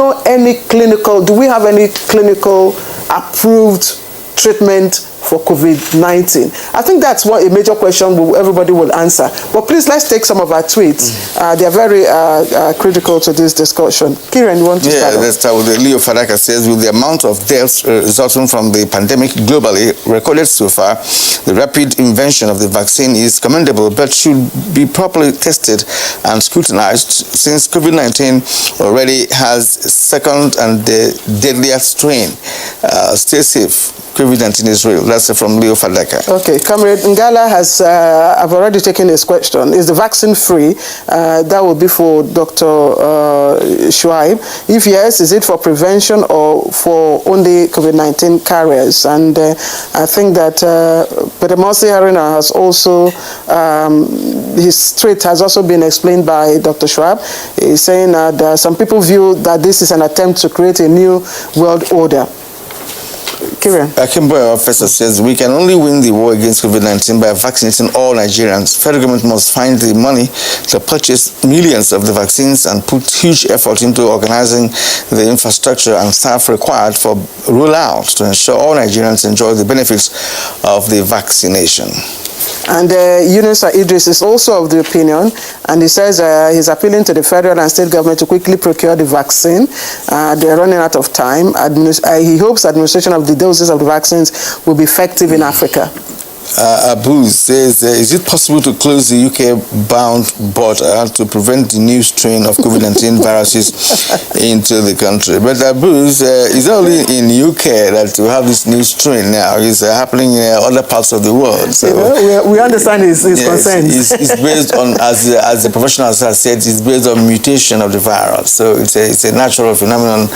have any clinical approved treatment for COVID-19? I think that's a major question everybody will answer. But please, let's take some of our tweets. They are very critical to this discussion. Kieran, you want to start? Let's start with Leo Fadaka says, with the amount of deaths resulting from the pandemic globally recorded so far, the rapid invention of the vaccine is commendable, but should be properly tested and scrutinized, since COVID-19 already has second and deadlier strain. Stay safe. COVID-19 is real. That's from Leo Fadaka. Okay, Comrade Ngala has, I've already taken his question. Is the vaccine free? That would be for Dr. Shuaib. If yes, is it for prevention or for only COVID-19 carriers? And I think that Pedemosi Harina has also, his tweet has also been explained by Dr. Schwab. He's saying that some people view that this is an attempt to create a new world order. Akimboy Professor says, we can only win the war against COVID-19 by vaccinating all Nigerians. Federal government must find the money to purchase millions of the vaccines and put huge effort into organizing the infrastructure and staff required for rollout to ensure all Nigerians enjoy the benefits of the vaccination. And Yunus Idris is also of the opinion, and he says he's appealing to the federal and state government to quickly procure the vaccine. They're running out of time. He hopes administration of the doses of the vaccines will be effective in Africa. Abu says, is it possible to close the UK-bound border to prevent the new strain of COVID-19 viruses into the country? But Abu, it's only in the UK that we have this new strain now. It's happening in other parts of the world. So we understand his concerns. It's based on, as the professionals have said, it's based on mutation of the virus. So it's a natural phenomenon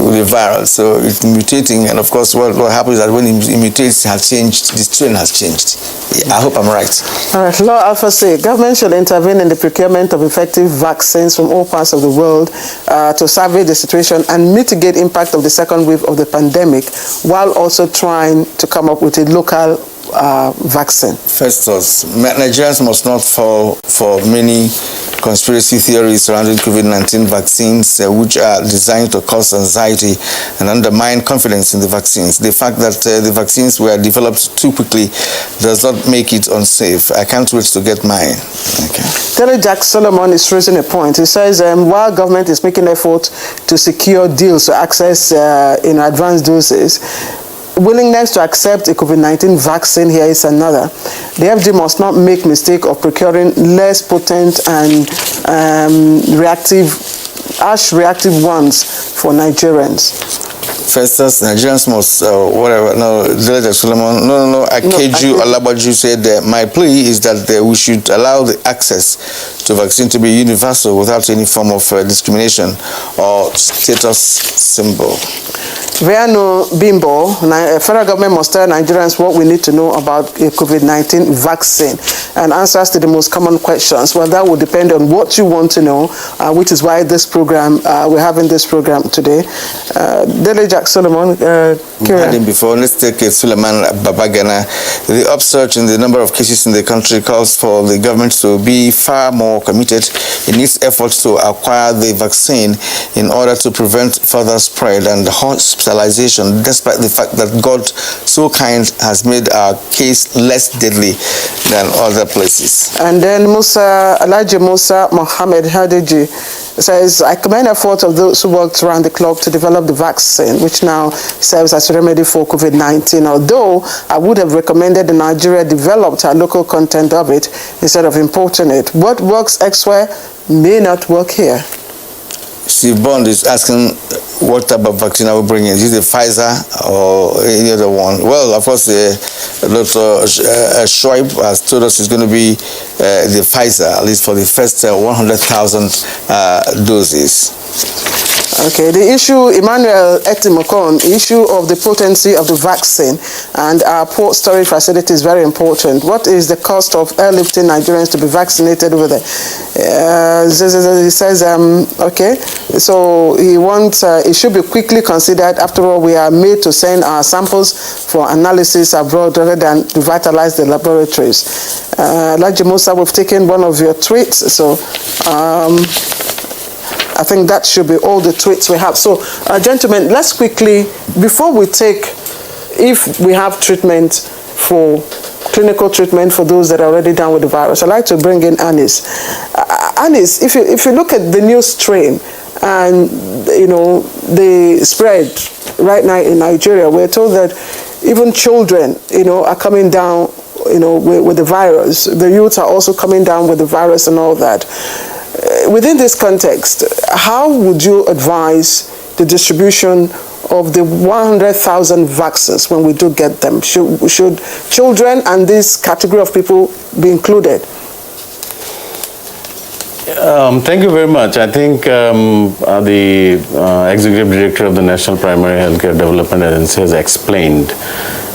with the virus. So it's mutating, and of course, what happens is that when it mutates, has changed. The strain has changed. Yeah, I hope I'm right. All right. Law Alpha say government should intervene in the procurement of effective vaccines from all parts of the world to survey the situation and mitigate impact of the second wave of the pandemic, while also trying to come up with a local vaccine. Festus, Nigerians must not fall for many conspiracy theories surrounding COVID-19 vaccines, which are designed to cause anxiety and undermine confidence in the vaccines. The fact that the vaccines were developed too quickly does not make it unsafe. I can't wait to get mine. Okay. Terry Jack Solomon is raising a point. He says while government is making effort to secure deals to access in advanced doses, willingness to accept a COVID-19 vaccine here is another. The FD must not make mistake of procuring less potent and reactive ones for Nigerians. Festus, Nigerians must, whatever, no, Akeju Alabaju said, my plea is that we should allow the access to vaccine to be universal without any form of discrimination or status symbol. Viano Bimbo, federal government must tell Nigerians what we need to know about a COVID-19 vaccine and answers to the most common questions. Well, that will depend on what you want to know, which is why this program, we're having this program today. Dele Jack Solomon, we had him before. Let's take Suleiman Babagana. The upsurge in the number of cases in the country calls for the government to be far more committed in its efforts to acquire the vaccine in order to prevent further spread and hospitalization, despite the fact that God so kind has made our case less deadly than other places. And then Elijah Musa Mohammed Hadeji says, I commend efforts of those who worked around the clock to develop the vaccine, which now serves as a remedy for COVID-19, although I would have recommended that Nigeria developed a local content of it instead of importing it. What works elsewhere may not work here. Steve Bond is asking what type of vaccine are we bringing? Is it Pfizer or any other one? Well, of course, Dr. Shoaib has told us it's going to be the Pfizer, at least for the first 100,000 doses. Okay, the issue, Emmanuel Etimokon, issue of the potency of the vaccine and our port storage facility is very important. What is the cost of airlifting Nigerians to be vaccinated with it? He says, okay, so he wants, it should be quickly considered. After all, we are made to send our samples for analysis abroad rather than revitalize the laboratories. Laji Musa, we've taken one of your tweets, so I think that should be all the tweets we have. So, gentlemen, let's quickly, before we take, if we have treatment for, clinical treatment for those that are already down with the virus, I'd like to bring in Anis. Anis, if you look at the new strain and, you know, the spread right now in Nigeria, we're told that even children, you know, are coming down, you know, with the virus. The youths are also coming down with the virus and all that. Within this context, how would you advise the distribution of the 100,000 vaccines when we do get them? Should children and this category of people be included? Thank you very much. I think the Executive Director of the National Primary Healthcare Development Agency has explained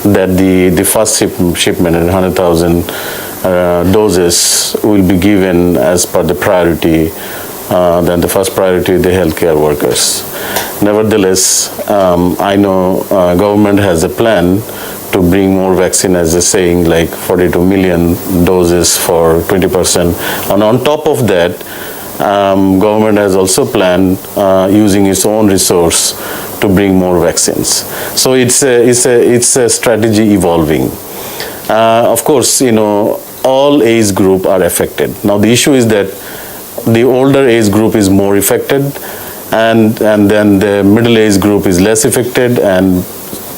that the first shipment of 100,000 doses will be given as per the priority, then the first priority the healthcare workers. Nevertheless, I know government has a plan to bring more vaccine, as they're saying, like 42 million doses for 20%. And on top of that, government has also planned using its own resource to bring more vaccines. So it's a strategy evolving. Of course, you know, all age group are affected. Now the issue is that the older age group is more affected, and then the middle age group is less affected, and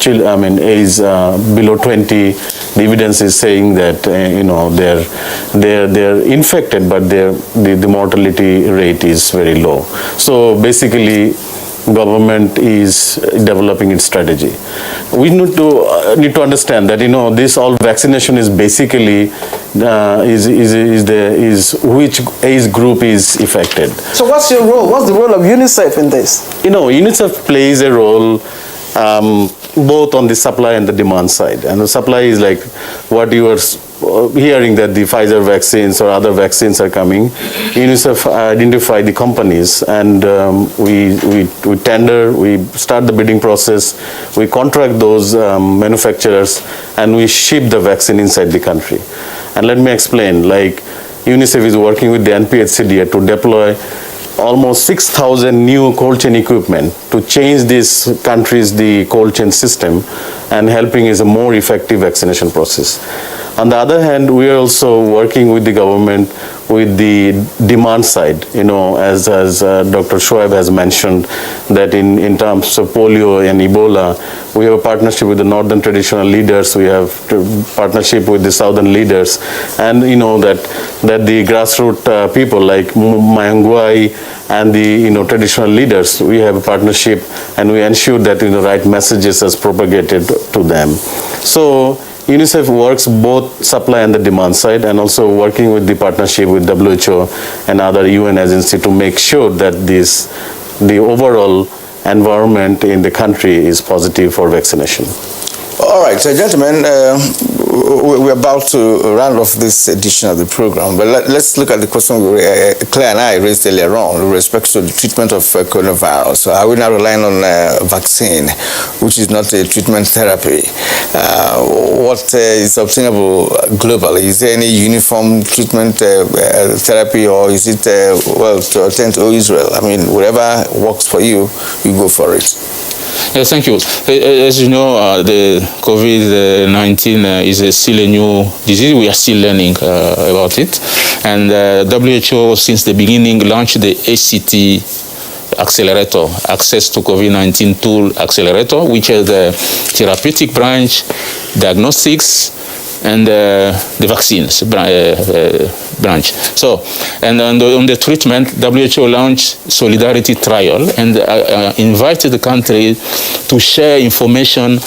age below 20, the evidence is saying that they're infected, but the mortality rate is very low. So basically, government is developing its strategy. We need to understand that this all vaccination is basically is which age group is affected. So what's your role? What's the role of UNICEF in this? UNICEF plays a role both on the supply and the demand side. And the supply is like what you are hearing, that the Pfizer vaccines or other vaccines are coming. UNICEF identify the companies, and we tender, we start the bidding process, we contract those manufacturers, and we ship the vaccine inside the country. And let me explain, like UNICEF is working with the NPHCDA to deploy almost 6,000 new cold chain equipment to change these countries the cold chain system, and helping is a more effective vaccination process. On the other hand, we are also working with the government with the demand side, as Dr. Shoaib has mentioned, that in terms of polio and Ebola, we have a partnership with the northern traditional leaders, we have partnership with the southern leaders, and that the grassroots people like Mayangwai and the traditional leaders, we have a partnership, and we ensure that right messages are propagated to them. So UNICEF works both supply and the demand side, and also working with the partnership with WHO and other UN agencies to make sure that the overall environment in the country is positive for vaccination. All right, gentlemen, we're about to round off this edition of the program, but let's look at the question Claire and I raised earlier on with respect to the treatment of coronavirus. Are we now relying on vaccine, which is not a treatment therapy? What is obtainable globally? Is there any uniform treatment therapy, or is it, to attend to Israel? I mean, whatever works for you, you go for it. Yes, thank you. As you know, the COVID-19 is still a new disease. We are still learning about it. And WHO, since the beginning, launched the ACT accelerator, Access to COVID-19 Tool Accelerator, which is the therapeutic branch, diagnostics, and the vaccines branch. So, and on the treatment, WHO launched Solidarity Trial and invited the country to share information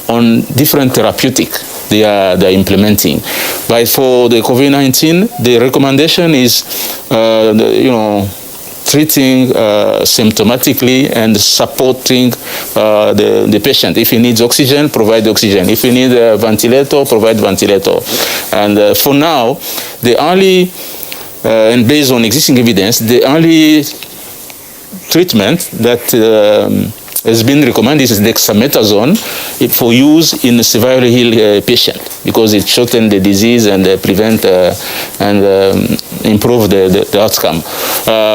on different therapeutic they are implementing. But for the COVID-19, the recommendation is, treating symptomatically and supporting the patient. If he needs oxygen, provide oxygen. If he needs a ventilator, provide ventilator. And for now, the only, and based on existing evidence, the only treatment that has been recommended is dexamethasone for use in a severely ill patient, because it shortens the disease and prevent and improve the outcome.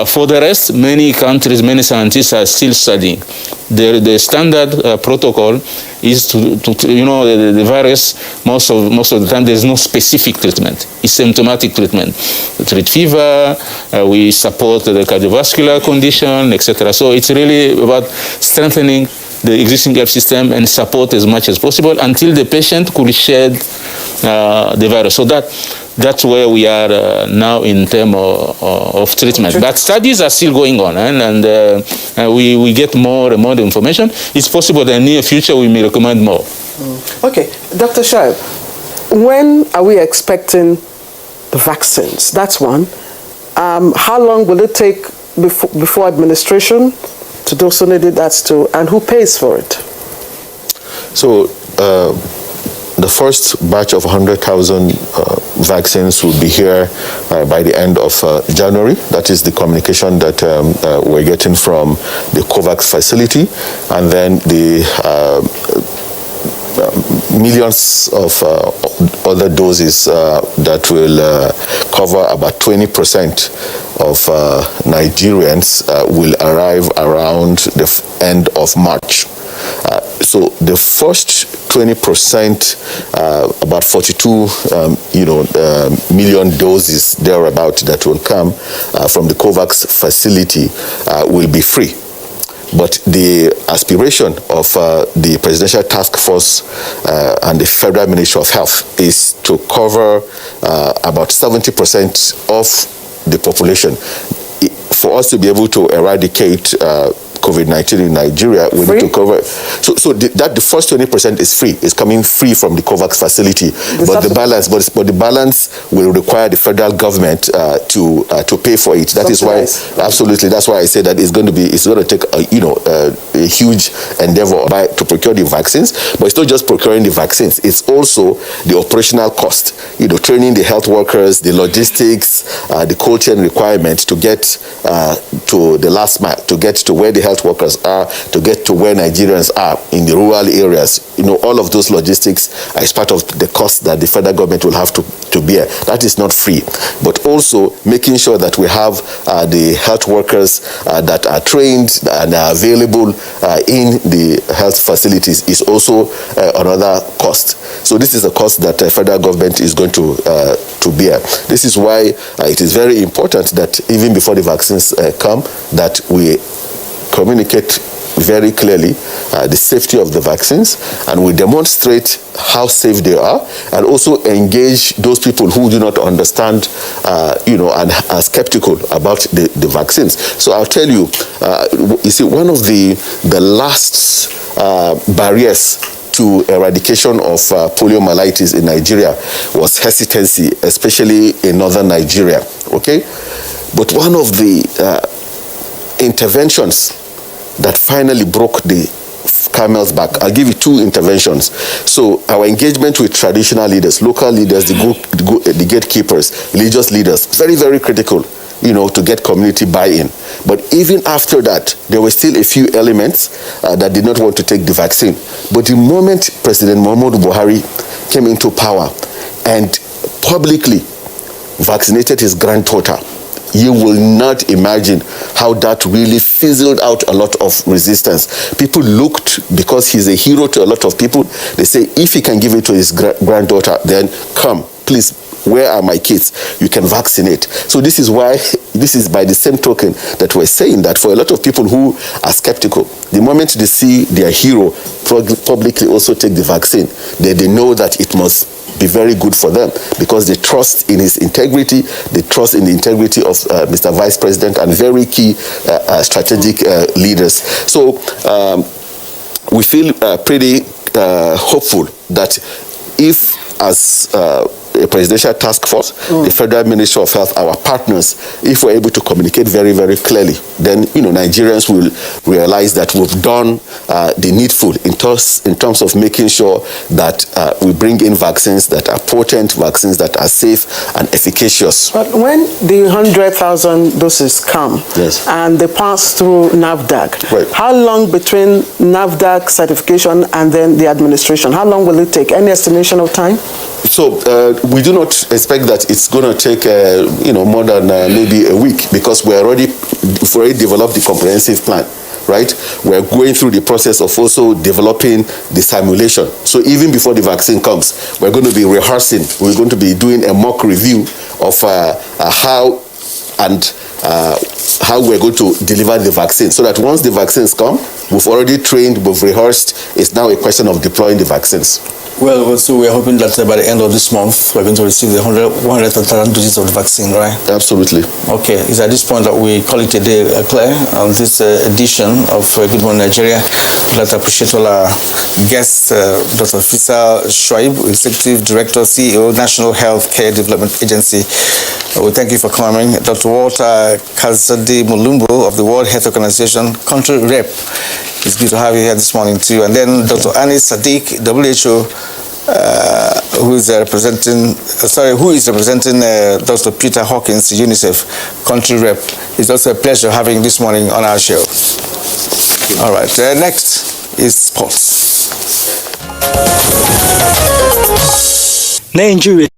For the rest, many countries, many scientists are still studying. The standard protocol is to the virus, most of the time there's no specific treatment. It's symptomatic treatment. We treat fever, we support the cardiovascular condition, etc. So it's really about strengthening the existing health system and support as much as possible until the patient could shed the virus. So that's where we are now in terms of treatment. But studies are still going on, and we get more and more information. It's possible that in the near future we may recommend more. Okay, Dr. Shoaib, when are we expecting the vaccines? That's one. How long will it take before administration to those who need it? That's two. And who pays for it? So the first batch of 100,000 vaccines will be here by the end of January. That is the communication that we're getting from the COVAX facility. And then the millions of other doses that will cover about 20% of Nigerians will arrive around the end of March. So the first 20%, about 42 million doses thereabout that will come from the COVAX facility will be free. But the aspiration of the Presidential Task Force and the Federal Ministry of Health is to cover about 70% of the population. For us to be able to eradicate COVID-19 in Nigeria, we need to cover. So the first 20% is free. It's coming free from the COVAX facility. But the balance will require the federal government to pay for it. That is why, absolutely, that's why I say that it's going to take a huge endeavor to procure the vaccines. But it's not just procuring the vaccines. It's also the operational cost. Training the health workers, the logistics, the cold chain requirement to get to the last mile, to get to where the health workers are, to get to where Nigerians are in the rural areas. All of those logistics is part of the cost that the federal government will have to bear. That is not free. But also making sure that we have the health workers that are trained and are available in the health facilities is also another cost. So this is a cost that the federal government is going to bear. This is why it is very important that even before the vaccines come, that we communicate very clearly the safety of the vaccines, and we demonstrate how safe they are, and also engage those people who do not understand, and are skeptical about the vaccines. So I'll tell you, you see, one of the last barriers to eradication of poliomyelitis in Nigeria was hesitancy, especially in northern Nigeria, okay? But one of the interventions that finally broke the camel's back, I'll give you two interventions. So our engagement with traditional leaders, local leaders, the gatekeepers, religious leaders, very, very critical, to get community buy-in. But even after that, there were still a few elements that did not want to take the vaccine. But the moment President Muhammadu Buhari came into power and publicly vaccinated his granddaughter, you will not imagine how that really fizzled out a lot of resistance. People looked, because he's a hero to a lot of people, they say, if he can give it to his granddaughter, then come, please, where are my kids? You can vaccinate. So this is why, this is by the same token that we're saying that for a lot of people who are skeptical, the moment they see their hero publicly also take the vaccine, they know that it must be very good for them, because they trust in his integrity, they trust in the integrity of Mr. Vice President and very key strategic leaders. So we feel pretty hopeful that if, as a presidential task force, the Federal Ministry of Health, our partners, if we're able to communicate very, very clearly, then Nigerians will realize that we've done the needful in terms of making sure that we bring in vaccines that are potent, vaccines that are safe and efficacious. But when the 100,000 doses come, yes, and they pass through NAFDAC, right, how long between NAFDAC certification and then the administration? How long will it take? Any estimation of time? So we do not expect that it's going to take more than maybe a week, because we've already developed the comprehensive plan, right? We're going through the process of also developing the simulation. So even before the vaccine comes, we're going to be rehearsing. We're going to be doing a mock review of how we're going to deliver the vaccine, so that once the vaccines come, we've already trained, we've rehearsed. It's now a question of deploying the vaccines. Well, so we're hoping that by the end of this month, we're going to receive the 100,000 doses of the vaccine, right? Absolutely. Okay, it's at this point that we call it a day, Claire, on this edition of Good Morning Nigeria. I'd like to appreciate all our guests, Dr. Fisa Shoaib, Executive Director, CEO, National Healthcare Development Agency. We thank you for coming. Dr. Walter Kazadi Mulumbo of the World Health Organization, Country Rep. It's good to have you here this morning too. And then Dr. Anis Sadiq, WHO, who is representing Dr. Peter Hawkins, UNICEF, Country Rep. It's also a pleasure having you this morning on our show. All right, next is sports. Nigeria.